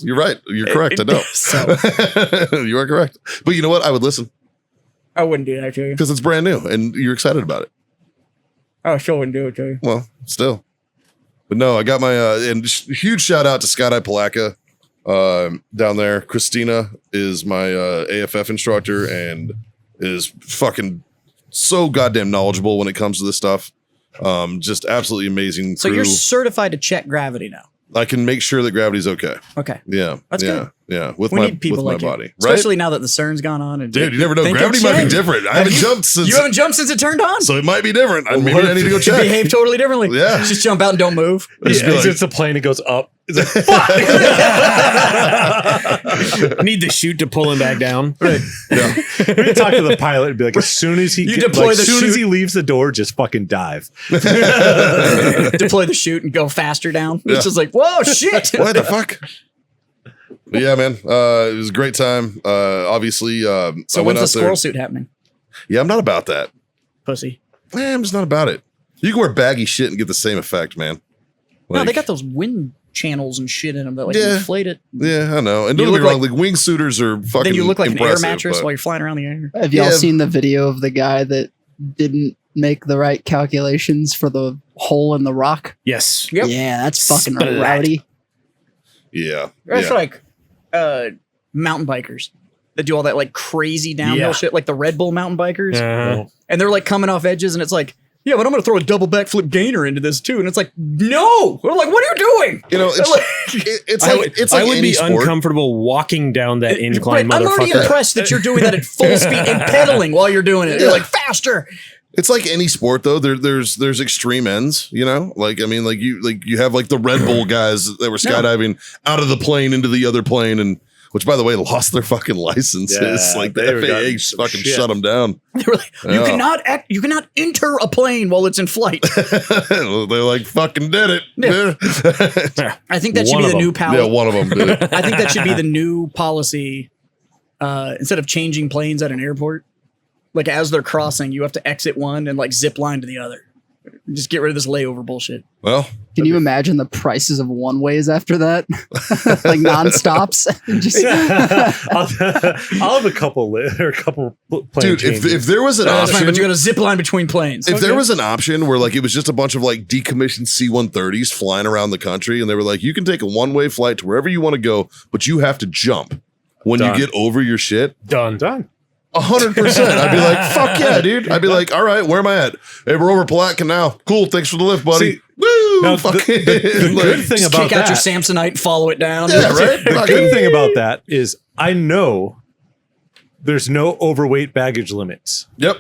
You're right. You're correct. I know.
So
You are correct. But you know what? I would listen.
I wouldn't do that to you.
Because it's brand new and you're excited about it.
I sure wouldn't do it to you.
Well, still. But no, I got my and huge shout out to Skydiving Palaca down there. Christina is my AFF instructor and is fucking so goddamn knowledgeable when it comes to this stuff. Just absolutely amazing.
So
crew.
you're certified to check gravity now.
I can make sure that gravity's okay.
Okay.
Yeah.
That's
yeah.
good.
Yeah. With
We
my
need people
with
like
my
you.
body. Right?
Especially now that the CERN's gone on. And
Dude, you never know.
Think
Gravity
it
might be
should.
different. I haven't jumped since.
You haven't jumped since it turned on.
So it might be different. Maybe I need to go check.
Behave totally differently.
Yeah.
Just jump out and don't move.
Just be like-
it's a plane. It goes up. It's like,
Need the chute to pull him back down.
right.
Yeah.
We talk to the pilot and be like, as soon as he
You deploy the
as soon as
chute.
he leaves the door, just fucking dive.
Deploy the chute and go faster down.
Yeah.
It's just like, whoa, shit.
What the fuck? But yeah, man. It was a great time. Obviously,
So
I
when's
went
the
out
squirrel
there.
suit happening?
Yeah, I'm not about that.
Pussy.
I'm just not about it. You can wear baggy shit and get the same effect, man.
No, they
Like-
got those wind channels and shit in them that like
Yeah.
inflate it.
Yeah, I know. And
You
don't get me
look
wrong, like wingsuiters are fucking.
Then you look like an air
impressive,
mattress
but-
while you're flying around the air.
Have y'all
Yeah.
seen the video of the guy that didn't make the right calculations for the hole in the rock?
Yes.
Yep.
Yeah, that's fucking
Splat.
rowdy.
Yeah.
That's
yeah.
like mountain bikers that do all that like crazy downhill
Yeah.
shit, like the Red Bull mountain bikers.
Uh-huh.
And they're like coming off edges, and it's like, yeah, but I'm gonna throw a double backflip gainer into this too. And it's like, no. We're like, what are you doing?
You know, it's it's like it's like
I would
any
be
sport.
uncomfortable walking down that incline,
But I'm already
motherfucker.
impressed that you're doing that at full speed and pedaling while you're doing it. You're like, faster.
It's like any sport though. There's extreme ends, you know? Like I mean, like you have like the Red Bull guys that were skydiving out of the plane into the other plane, and which by the way lost their fucking licenses.
Yeah,
like the
they were
FAA
gotten
just
some
fucking
shit.
shut them down.
They were like,
Yeah.
you cannot enter a plane while it's in flight.
They like fucking did it.
Yeah. I think that should
One
be
of
the new
them.
policy.
Yeah, one of them did it.
I think that should be the new policy. Instead of changing planes at an airport, like as they're crossing, you have to exit one and like zip line to the other. Just get rid of this layover bullshit.
Well,
Can you imagine the prices of one ways after that? Like non-stops? Just,
I'll have a couple plane
dude, if
changes.
there was an
That's fine,
option,
but you got to zip line between planes.
if there was an option where like it was just a bunch of like decommissioned C-130s flying around the country, and they were like, you can take a one-way flight to wherever you want to go, but you have to jump when
Done.
you get over your shit.
Done.
Done.
100%. I'd be like, fuck yeah, dude. I'd be like, all right, where am I at? Hey, we're over Palatka Canal. Cool. Thanks for the lift, buddy.
See,
Woo!
now,
fucking,
the
like,
good thing
Just
about
kick out your
that,
Samsonite and follow it down.
yeah, right?
the
Fucking-
good thing about that is I know there's no overweight baggage limits.
Yep.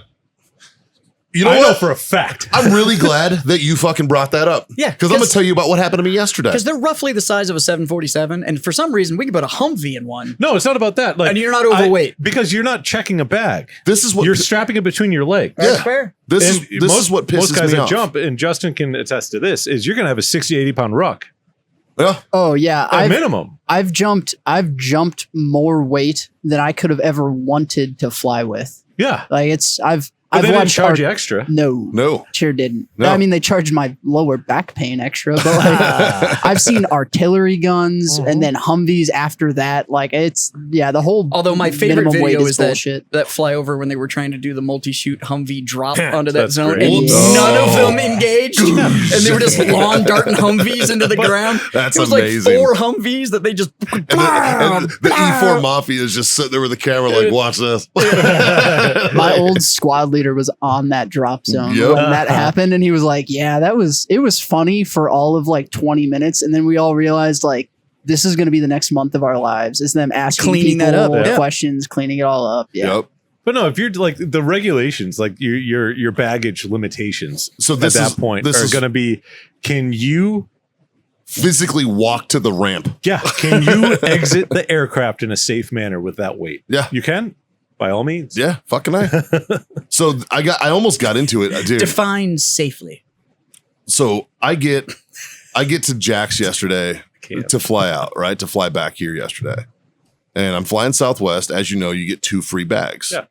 You know
I know
what?
for a fact.
I'm really glad that you fucking brought that up.
Yeah,
Because I'm going
'cause-
to tell you about what happened to me yesterday.
Because they're roughly the size of a 747, and for some reason we can put a Humvee in one.
No, it's not about that. Like,
And you're not overweight.
because you're not checking a bag.
This is what
You're strapping it between your legs.
Yeah.
That's fair.
This
And
is this is what pisses
most guys
me
that
off.
jump, and Justin can attest to this, is you're going to have a 60, 80 pound ruck
Yeah.
oh yeah,
at minimum.
I've jumped more weight than I could have ever wanted to fly with.
Yeah.
Like
But
I've
they didn't
watched
charge
our-
you extra.
No, sure didn't.
No.
I mean, they charged my lower back pain extra, but like, I've seen artillery guns and then Humvees after that. Like the whole.
Although my favorite
minimum weight
video is
bullshit.
that flyover when they were trying to do the multi-shoot Humvee drop onto that
That's
zone,
great.
and
Oh.
none of them engaged, and they were just lawn darting Humvees into the ground.
That's
it was
amazing.
like 4 Humvees that they just.
And the E4 Mafia is just sitting there with the camera like, watch this.
My old squad leader was on that drop zone
Yep.
when that happened, and he was like, "Yeah, it was funny for all of like 20 minutes, and then we all realized like this is going to be the next month of our lives is them asking
Cleaning that
people
up, yeah.
questions, cleaning it all up." Yeah.
Yep.
But no, if you're like the regulations, like your baggage limitations
So
at
this
that
is-
point
this
are
is-
going to be, can you
Physically walk to the ramp.
can you exit the aircraft in a safe manner with that weight?
Yeah.
You can, by all means.
Yeah, fucking I. So I almost got into it, dude.
Define safely.
So I get to Jack's yesterday to fly out, right? To fly back here yesterday. And I'm flying Southwest. As you know, you get 2 free bags.
Yeah.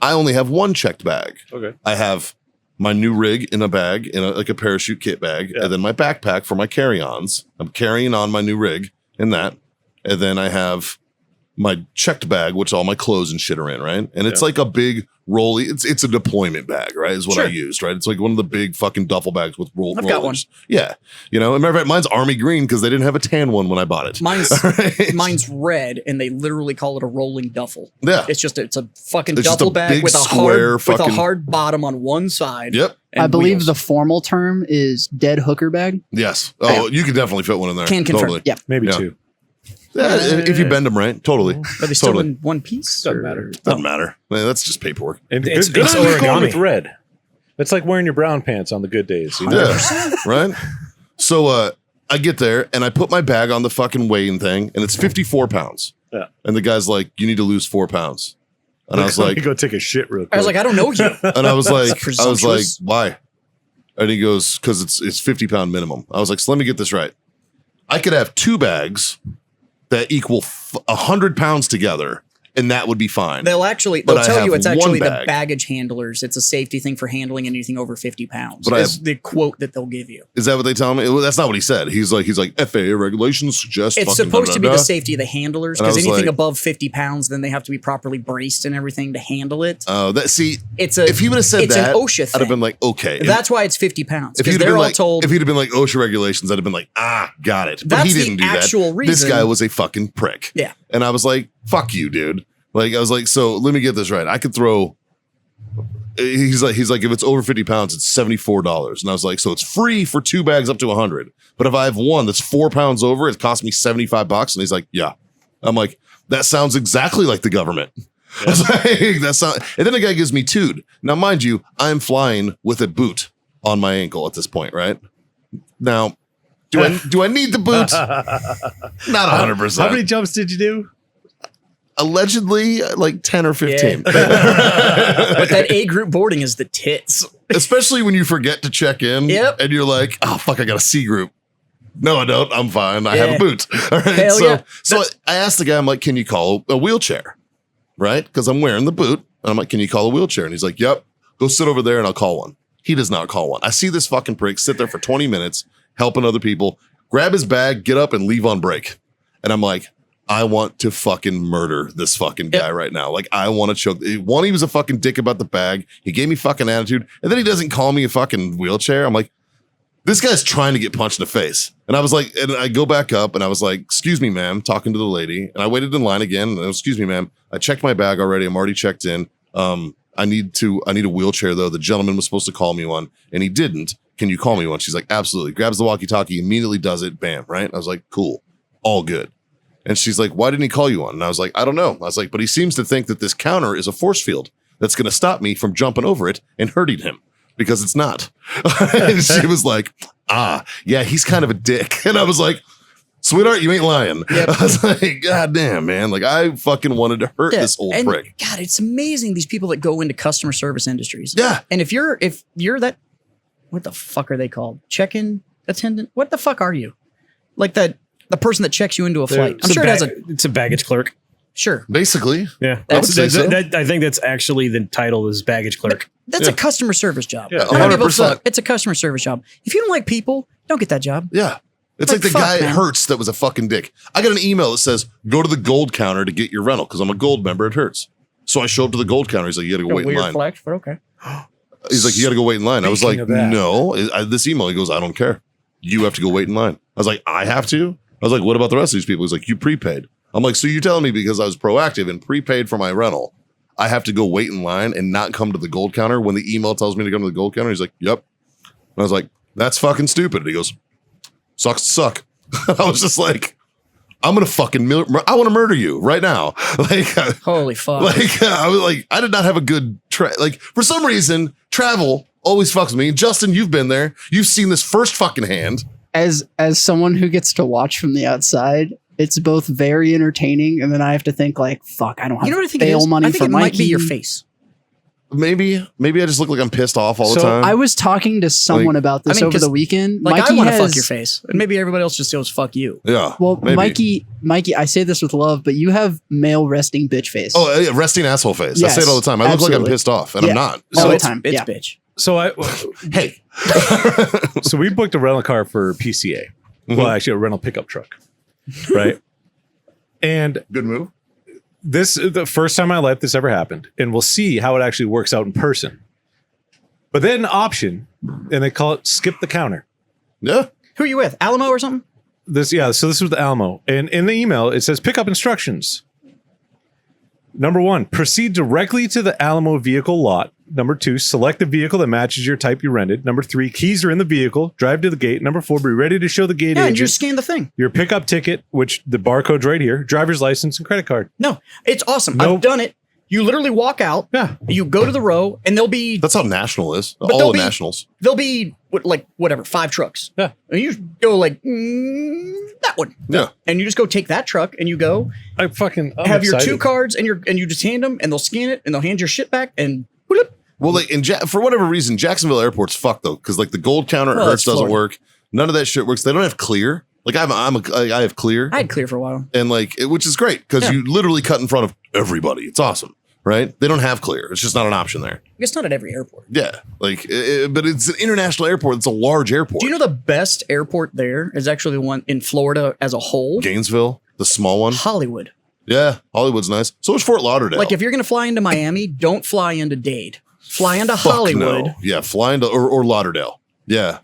I only have 1 checked bag.
Okay.
I have my new rig in a bag, like a parachute kit bag,
Yeah.
and then my backpack for my carry-ons. I'm carrying on my new rig in that. And then I have my checked bag, which all my clothes and shit are in, right? And it's like a big rolly. It's a deployment bag, right? Is what I used, right? It's like one of the big fucking duffel bags with rollers.
I've got one.
Yeah, you know. As a matter of fact, mine's army green because they didn't have a tan one when I bought it.
Mine's red, and they literally call it a rolling duffel.
Yeah,
it's a fucking
it's
duffel
just a
bag
big
with a
square
hard bottom on one side.
Yep.
I believe
wheels.
the formal term is dead hooker bag.
Yes. Oh, you could definitely fit one in there.
Can confirm.
Totally.
Yeah.
Maybe
Yeah.
2.
Yeah, if you bend them right, totally.
Are they still in one piece?
Doesn't
or-
matter.
Doesn't matter. Man, that's just paperwork.
And
It's
good on you going
origami.
with red. It's like wearing your brown pants on the good days. You know?
Yeah, right. So I get there and I put my bag on the fucking weighing thing, and it's 54 pounds.
Yeah.
And the guy's like, "You need to lose 4 pounds." And I was
Let
like,
me go take a shit real quick.
I was like, I don't know you.
and I was like,
presumptuous.
why? And he goes, because it's 50 pound minimum. I was like, so let me get this right. I could have 2 bags that equal 100 pounds together, and that would be fine.
They'll
But
tell
I
you
have
it's actually
one
the
bag.
baggage handlers. It's a safety thing for handling anything over 50 pounds.
But I
That's
have-
the quote that they'll give you.
Is that what they tell me? Well, that's not what he said. He's like FAA regulations suggest
It's
fucking
supposed to be
da-da-da.
the safety of the handlers,
And I
because
was
anything
like-
above 50 pounds, then they have to be properly braced and everything to handle it.
See,
It's a
if he would have said
it's
that,
an OSHA
I'd
thing.
have been like, okay.
That's why it's 50 pounds.
If
Because
he'd have
they're
been
all
like,
told.
if he'd have been like OSHA regulations, I'd have been like, got it. But
That's
he
the
didn't do
actual
that. This
reason.
guy was a fucking prick.
Yeah.
And I was like, fuck you, dude. Like, I was like, so let me get this right. I could throw. He's like, if it's over 50 pounds, it's $74. And I was like, so it's free for 2 bags up to 100. But if I have one that's 4 pounds over, it costs me $75. And he's like, yeah. I'm like, that sounds exactly like the government. I was like, that's not. And then the guy gives me 2. Now, mind you, I'm flying with a boot on my ankle at this point, right? Now, do I need the boot? Not 100%.
How many jumps did you do?
Allegedly, like 10 or 15.
But that A group boarding is the tits.
Especially when you forget to check in
Yep.
and you're like, oh, fuck, I got a C group. No, I don't. I'm fine. I have
Yeah.
a boot. All right.
Hell yeah.
So I asked the guy, I'm like, can you call a wheelchair? Right? Because I'm wearing the boot. And I'm like, can you call a wheelchair? And he's like, yep, go sit over there and I'll call one. He does not call one. I see this fucking prick sit there for 20 minutes helping other people, grab his bag, get up and leave on break. And I'm like, I want to fucking murder this fucking guy right now. Like, I want to choke. One, he was a fucking dick about the bag. He gave me fucking attitude. And then he doesn't call me a fucking wheelchair. I'm like, this guy's trying to get punched in the face. And I was like, and I go back up and I was like, excuse me, ma'am, talking to the lady. And I waited in line again. And excuse me, ma'am, I checked my bag already. I'm already checked in. I need a wheelchair though. The gentleman was supposed to call me one and he didn't. Can you call me one? She's like, absolutely. Grabs the walkie-talkie, immediately does it. Bam. Right. I was like, cool. All good. And she's like, why didn't he call you one? And I was like, I don't know. I was like, but he seems to think that this counter is a force field that's going to stop me from jumping over it and hurting him because it's not. And she was like, yeah, he's kind of a dick. And I was like, sweetheart, you ain't lying.
Yep.
I was like, God damn, man. Like, I fucking wanted to hurt this old
and
prick.
God, it's amazing these people that go into customer service industries.
Yeah.
And if you're that, what the fuck are they called? Check-in attendant? What the fuck are you? Like the person that checks you into a flight. I'm sure it has
It's a baggage clerk.
sure.
Basically.
Yeah,
I would say so.
I think that's actually the title is baggage clerk.
That's a customer service job.
Yeah,
I don't give a
100%.
fuck. It's a customer service job. If you don't like people, don't get that job.
Yeah. It's
Like,
like the
fuck,
guy at
man.
Hertz that was a fucking dick. I got an email that says, go to the gold counter to get your rental because I'm a gold member at Hertz. So I show up to the gold counter. He's like, you got to go wait in
Weird
line.
flex, but okay.
He's like, you got to go wait in line. I was like,
Speaking of that.
no. This email, he goes, I don't care. You have to go wait in line. I was like, I have to? I was like, what about the rest of these people? He's like, you prepaid. I'm like, so you're telling me because I was proactive and prepaid for my rental, I have to go wait in line and not come to the gold counter when the email tells me to come to the gold counter? He's like, yep. And I was like, that's fucking stupid. And he goes, sucks to suck. I was just like, I'm going to fucking, I want to murder you right now. Like,
Holy fuck.
I was like, I did not have a good like for some reason, travel always fucks with me. Justin, you've been there. You've seen this first fucking hand.
As someone who gets to watch from the outside, it's both very entertaining, and then I have to think like, fuck, I don't have
You know what I think
bail
it is?
money
I think
for
it
Mikey.
might be your face.
Maybe I just look like I'm pissed off all the
So,
time.
I was talking to someone
Like-
about this
I mean,
over
'cause,
the weekend.
Like,
Mikey
I want to
has,
fuck your face. And maybe everybody else just goes, fuck you.
yeah.
Well,
maybe.
Mikey, I say this with love, but you have male resting bitch face.
Oh, yeah, resting asshole face. I say it
Yes,
all the time. I look like I'm
absolutely.
pissed off, and
Yeah.
I'm not.
All
So
the
it's,
time,
It's
yeah.
bitch.
So
hey,
so we booked a rental car for PCA. Well, actually, a rental pickup truck, right? And
good move.
this is the first time in my life this ever happened, and we'll see how it actually works out in person. But they had an option, and they call it skip the counter.
Yeah.
Who are you with? Alamo or something?
So this was the Alamo. And in the email, it says pick up instructions. Number 1, proceed directly to the Alamo vehicle lot. Number 2, select the vehicle that matches your type you rented. Number 3, keys are in the vehicle. Drive to the gate. Number 4, be ready to show the gate
Yeah, and
agent
you just scan the thing.
your pickup ticket, which the barcode's right here, driver's license, and credit card.
No, it's awesome.
Nope.
I've done it. You literally walk out.
Yeah.
You go to the row, and there'll be
That's how National is.
But
All
there'll
the
be-
Nationals.
there'll be whatever 5 trucks.
Yeah.
And you just go like that one,
Yeah.
and you just go take that truck, and you go
I'm
have your
excited.
2 cards, and you just hand them, and they'll scan it, and they'll hand your shit back, and bloop.
Well, like for whatever reason, Jacksonville Airport's fucked though, because like the gold counter at
Well,
Hertz
it's
doesn't
Florida.
work. None of that shit works. They don't have clear. Like I have clear,
I had clear for a while.
and which is great because
Yeah.
you literally cut in front of everybody. It's awesome, right? They don't have clear. It's just not an option there.
It's not at every airport.
Yeah, but it's an international airport. It's a large airport.
Do you know the best airport there is actually the one in Florida as a whole?
Gainesville, the small one?
Hollywood.
Yeah, Hollywood's nice. So is Fort Lauderdale.
Like if you're going to fly into Miami, don't fly into Dade. Fly into
Fuck
Hollywood.
no. Yeah, flying to or Lauderdale. Yeah.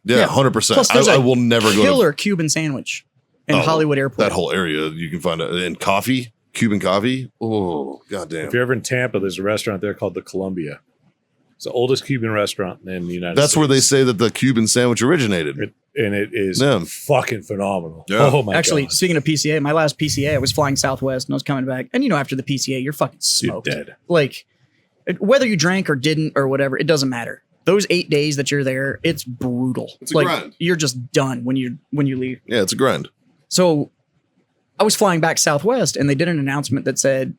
Yeah, 100%.
Plus, there's
I
a
will never go to
killer Cuban sandwich in Hollywood Airport.
that whole area. You can find it in coffee, Cuban coffee. Oh, goddamn.
If you're ever in Tampa, there's a restaurant there called the Columbia. It's the oldest Cuban restaurant in the United States.
That's where they say that the Cuban sandwich originated.
And it is
Yeah.
fucking phenomenal.
Yeah.
Oh my
Actually,
god.
speaking of PCA, my last PCA, I was flying Southwest and I was coming back. And after the PCA, you're fucking smoked.
You're dead.
Like, whether you drank or didn't or whatever, it doesn't matter. Those 8 days that you're there, it's brutal.
It's a
like
grind.
you're just done when you leave.
Yeah, it's a grind.
So I was flying back Southwest and they did an announcement that said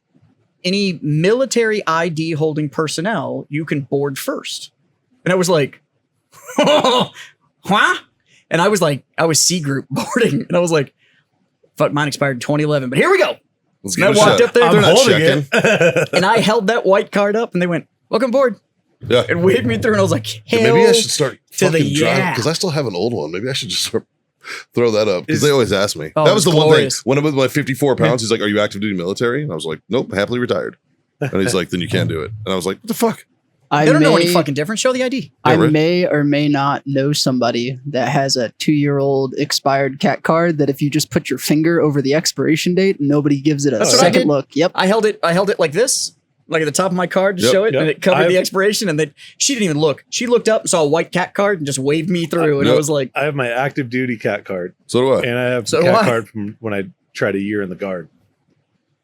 any military ID holding personnel, you can board first. And I was like, huh? And I was C group boarding. And I was like, fuck, mine expired in 2011, but here we go.
Let's
And I
give it a
walked
shot.
up there.
They're not
holding
checking.
it.
And I held that white card up and they went, welcome aboard.
Yeah.
And waved me through. And I was like, hell
Maybe I should start
to the
fucking driving
yeah.
because I still have an old one. Maybe I should just start throw that up because
Is-
they always ask me.
Oh,
That was
it's
the one
glorious.
thing. When I was my 54 pounds, he's like, "Are you active duty military?" And I was like, "Nope, happily retired." And he's like, "Then you can't do it." And I was like, "What the fuck?"
I
They don't know any
may-
fucking difference. Show the ID.
I
Yeah, right.
may or may not know somebody that has a 2-year-old expired cat card that if you just put your finger over the expiration date, nobody gives it a
That's what I
second
did.
look. Yep.
I held it like this, like at the top of my card to
Yep,
show it,
yep.
and it covered the
I've-
expiration. And then she didn't even look. She looked up and saw a white cat card and just waved me through. And I
Yep.
was like,
I have my active duty cat card,
So do I.
and I have
So
the
do
cat
I.
card from when I tried a year in the guard.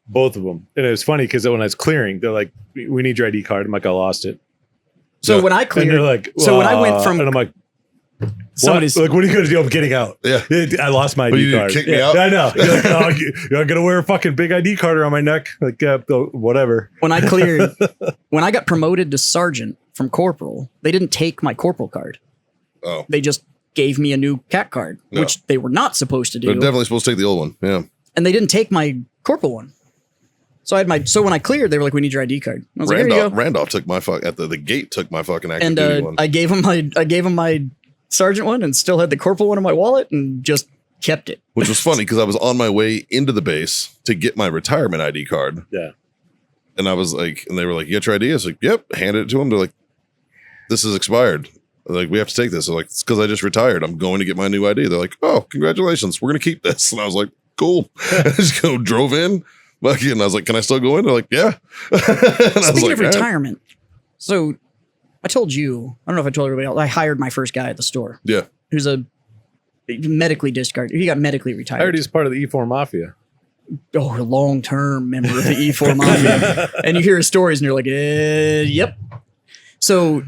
Both of them. And it was funny because when I was clearing, they're like, "We need your ID card." I'm like, "I lost it."
so
Yeah.
when I
And
cleared,
they're like,
so when I went from
and I'm like,
somebody's,
what? Like, what are you going to do? I'm getting out.
Yeah.
I lost my
But
ID
you
card.
kicked me out?
I know. You're like, oh, you're going to wear a fucking big ID card around my neck. Like, whatever.
when I cleared, when I got promoted to sergeant from corporal, they didn't take my corporal card.
Oh,
They just gave me a new cat card,
No.
which they were not supposed to
they're
do.
definitely supposed to take the old one. Yeah.
And they didn't take my corporal one. So so when I cleared, they were like, "We need your ID card." I was like, "Here you go."
Randolph took my at the gate took my fucking active
And
duty one.
I gave him my sergeant one and still had the corporal one in my wallet and just kept it.
Which was funny because I was on my way into the base to get my retirement ID card.
Yeah.
And I was like, and they were like, "You got your ID?" I was like, "Yep." Handed it to them. They're like, "This is expired." They're like, "We have to take this." I'm like, "It's because I just retired. I'm going to get my new ID." They're like, "Oh, congratulations. We're going to keep this." And I was like, "Cool." I just drove in. And I was like, "Can I still go in?" They're like, "Yeah." And I was
Speaking
like,
of retirement, so I told you, I don't know if I told everybody else, I hired my first guy at the store
Yeah.
who's a medically discarded. He got medically
I
retired.
heard he's part of the E4 Mafia.
Oh, a long-term member of the E4 Mafia. And you hear his stories and you're like, yep. So,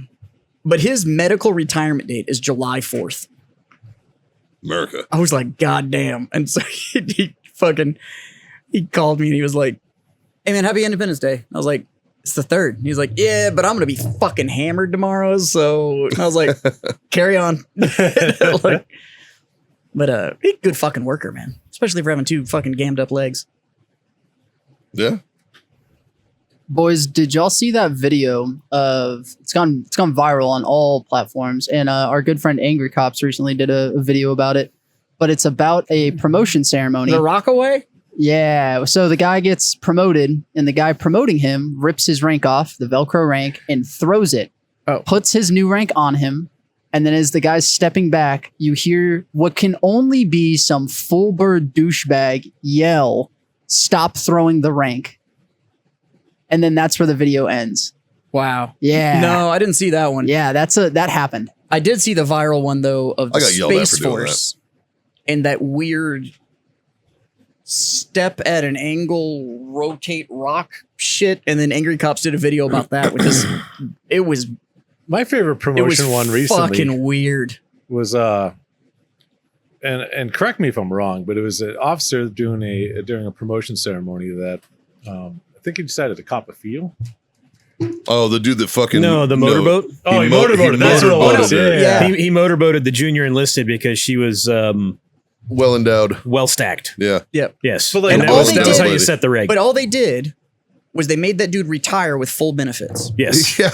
but his medical retirement date is July 4th.
America.
I was like, God damn. And so he called me and he was like, "Hey man, happy Independence Day." I was like, "It's the 3rd. He's like, "Yeah, but I'm going to be fucking hammered tomorrow." So I was like, "Carry on." Like, but he's a good fucking worker, man. Especially for having 2 fucking gammed up legs.
Yeah.
Boys, did y'all see that video of it's gone viral on all platforms, and our good friend Angry Cops recently did a video about it, but it's about a promotion ceremony.
The Rockaway?
Yeah. So the guy gets promoted, and the guy promoting him rips his rank off, the Velcro rank, and throws it.
Oh.
Puts his new rank on him. And then as the guy's stepping back, you hear what can only be some full bird douchebag yell, "Stop throwing the rank." And then that's where the video ends.
Wow.
Yeah.
No, I didn't see that one.
Yeah, that happened.
I did see the viral one though of the
I got yelled at
Space
for doing
Force and that weird step at an angle, rotate rock shit, and then Angry Cops did a video about that, which is it was
My favorite promotion one recently
fucking weird.
was and correct me if I'm wrong, but it was an officer during a promotion ceremony that I think he decided to cop a feel.
Oh, the dude that fucking
No, the motorboat.
Oh, he motorboated. That's what it was.
motorboated.
Yeah.
He motorboated the junior enlisted because she was
Well endowed.
well stacked.
Yeah.
Yep.
Yes,
But, like,
and
and
that
all
was,
they
that was how
did-
you set the reg.
But all they did was they made that dude retire with full benefits.
Yes,
Yeah.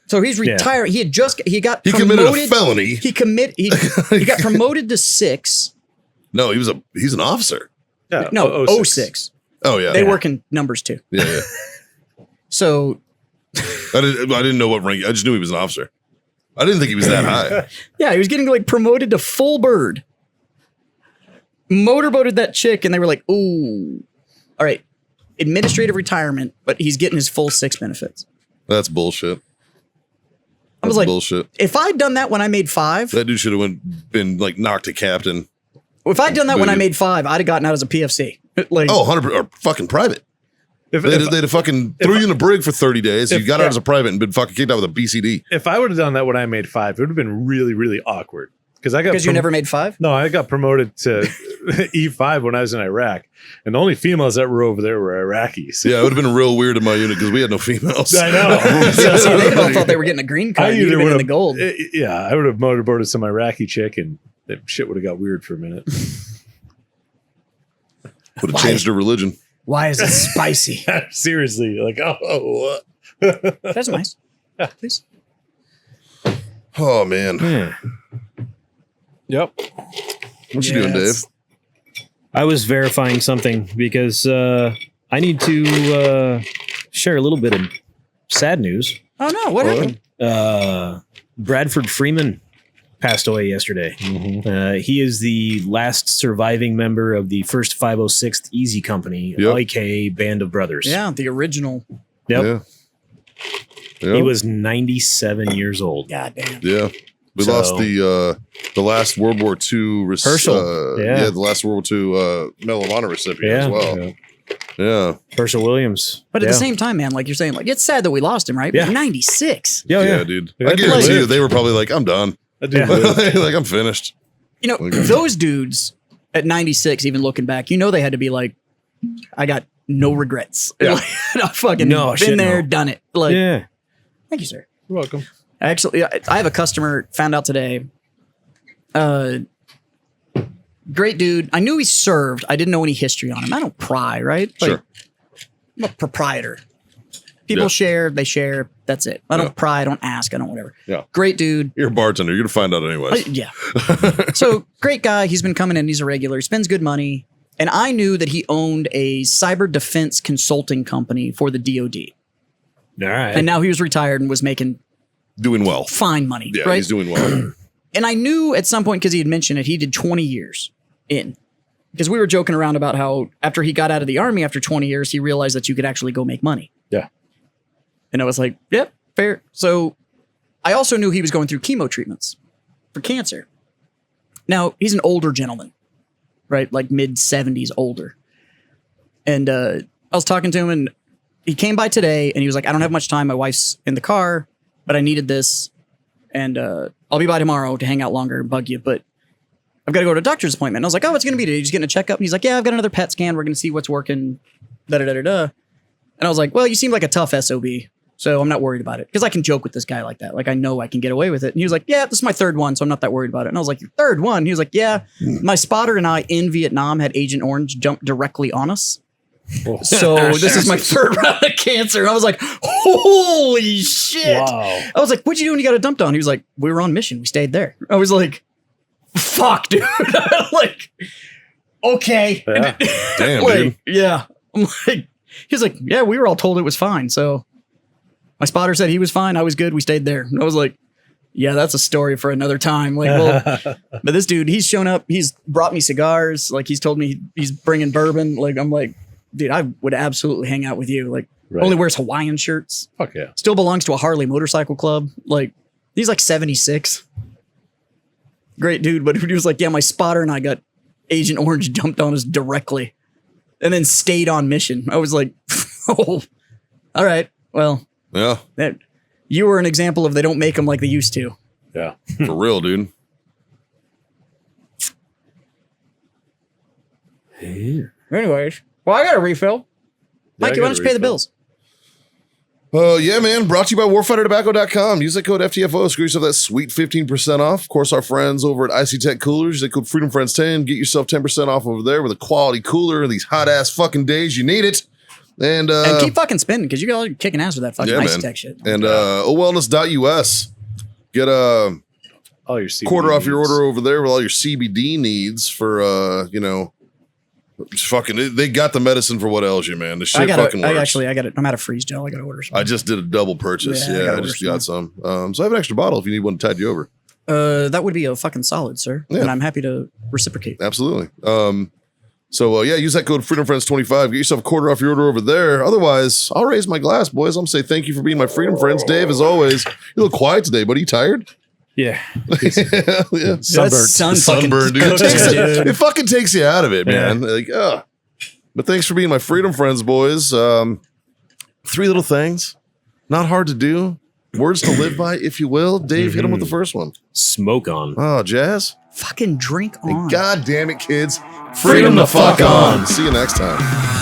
So he's retired. He got
He
promoted.
committed a felony.
He got promoted to 6.
No, he's an officer.
Yeah.
No,
06.
06.
Oh yeah.
They work in numbers too.
Yeah.
So
I didn't know what rank. I just knew he was an officer. I didn't think he was that high.
yeah, he was getting like promoted to full bird. Motorboated that chick, and they were like, "Ooh, all right, administrative retirement," but he's getting his full 6 benefits.
That's bullshit.
I was
That's
like,
bullshit.
if I'd done that when I made 5,
That dude should have been like knocked to captain.
if I'd done that when I made 5, I'd have gotten out as a PFC. Like,
Oh, 100% or fucking private.
If,
They'd
if,
have fucking threw you in the brig for 30 days. You got out
yeah.
as a private and been fucking kicked out with a BCD.
if I would have done that when I made 5, it would have been really, really awkward. Because
you never made 5?
No, I got promoted to E5 when I was in Iraq, and the only females that were over there were Iraqis.
Yeah, it would have been real weird in my unit because we had no females.
I know.
See, they all thought they were getting a green card. You'd have been in the gold.
Yeah, I would have motorboated some Iraqi chick, and that shit would have got weird for a minute.
Would have changed her religion.
Why is it spicy?
Seriously, like, what?
That's nice. Please.
Oh man,
Yeah.
Yep.
what you doing, Dave?
Yes.
I was verifying something because I need to share a little bit of sad news.
Oh no! What happened?
Bradford Freeman passed away yesterday. He is the last surviving member of the first 506th Easy Company,
Yep.
aka Band of Brothers.
Yeah, the original.
Yep.
Yeah.
He
Yeah.
was 97 years old.
God damn.
Yeah. We
So-
lost the last World War II
Herschel. Yeah.
the last World War II Medal of Honor recipient
Yeah.
as well. Yeah.
Herschel Williams.
But at
Yeah.
the same time, man, like you're saying, like it's sad that we lost him, right? But
Yeah.
96.
Yeah,
Yeah,
yeah.
dude.
Yeah,
I guarantee
like-
you they were probably like, I'm done.
I do.
Yeah.
Like I'm finished.
You know, those dudes at 96, even looking back, you know they had to be like, I got no regrets.
Yeah.
Like, I fucking
No,
been
shit,
there,
no.
done it. Like,
Yeah.
thank you, sir.
You're welcome.
Actually, I have a customer found out today. Great dude. I knew he served. I didn't know any history on him. I don't pry, right? Like,
Sure.
I'm a proprietor. People
Yeah.
share, they share. That's it. I don't
Yeah.
pry. I don't ask. I don't whatever.
Yeah.
Great dude.
You're a bartender. You're gonna find out anyways.
Yeah. So great guy. He's been coming in. He's a regular. He spends good money. And I knew that he owned a cyber defense consulting company for the DoD.
All right.
And now he was retired and was making
Doing well.
fine money.
Yeah,
right?
he's doing well.
And I knew at some point, because he had mentioned it, he did 20 years in. Because we were joking around about how after he got out of the army after 20 years, he realized that you could actually go make money.
Yeah.
And I was like, yep, fair. So I also knew he was going through chemo treatments for cancer. Now, he's an older gentleman, right? Like mid 70s older. And I was talking to him, and he came by today, and he was like, I don't have much time. My wife's in the car, but I needed this. And I'll be by tomorrow to hang out longer and bug you, but I've got to go to a doctor's appointment. And I was like, oh, what's going to be today? Just getting a checkup? And he's like, yeah, I've got another PET scan. We're going to see what's working, da-da-da-da-da. And I was like, well, you seem like a tough SOB, so I'm not worried about it. Because I can joke with this guy like that. Like, I know I can get away with it. And he was like, yeah, this is my 3rd one, so I'm not that worried about it. And I was like, your 3rd one? He was like, yeah, my spotter and I in Vietnam had Agent Orange jump directly on us. So this is my 3rd round of cancer. And I was like, holy shit.
Wow.
I was like, what'd you do when you got a dumped on? He was like, we were on mission. We stayed there. I was like, fuck, dude. Like, okay.
Yeah.
Damn,
Like,
dude.
yeah. I'm like, he's like, yeah, we were all told it was fine. So my spotter said he was fine. I was good. We stayed there. And I was like, yeah, that's a story for another time. Like, well, but this dude, he's shown up. He's brought me cigars. Like, he's told me he's bringing bourbon. Like, I'm like, dude, I would absolutely hang out with you. Like,
Right.
only wears Hawaiian shirts.
Fuck yeah.
Still belongs to a Harley motorcycle club. Like, he's like 76. Great dude. But he was like, yeah, my spotter and I got Agent Orange dumped on us directly and then stayed on mission. I was like, oh, all right. Well,
Yeah,
that you were an example of they don't make them like they used to.
Yeah.
for real, dude.
Anyways, well, I got a refill. Mikey, why don't you pay the bills?
Yeah, man. Brought to you by warfightertobacco.com. Use that code FTFO. Screw yourself that sweet 15% off. Of course, our friends over at IC Tech Coolers. Use that code FreedomFriends10. Get yourself 10% off over there with a quality cooler in these hot ass fucking days. You need it. And
keep fucking spinning because you guys are kicking ass with that fucking ice tech shit.
And owellness.us. Get a
All your CBD
quarter off your
needs.
order over there with all your CBD needs for fucking. They got the medicine for what ails you, man. The shit fucking works.
I got it. I'm out of freeze gel. I got to order some.
I just did a double purchase.
Yeah, I
Yeah,
gotta
I
order
just
some
got some. So I have an extra bottle if you need one to tide you over.
That would be a fucking solid, sir.
Yeah.
And I'm happy to reciprocate.
Absolutely. Use that code FreedomFriends25. Get yourself a quarter off your order over there. Otherwise, I'll raise my glass, boys. I'm gonna say thank you for being my Freedom Friends. Dave, as always, you look quiet today, buddy. You tired?
Yeah.
Yeah.
Sunburn,
dude.
cooked us, dude.
It fucking takes you out of it, man. Like, But thanks for being my Freedom Friends, boys. 3 little things. Not hard to do. Words to live by, if you will. Dave, hit him with the first one.
Smoke on.
Oh, Jazz.
Fucking drink on.
God damn it, kids.
Freedom the fuck on.
See you next time.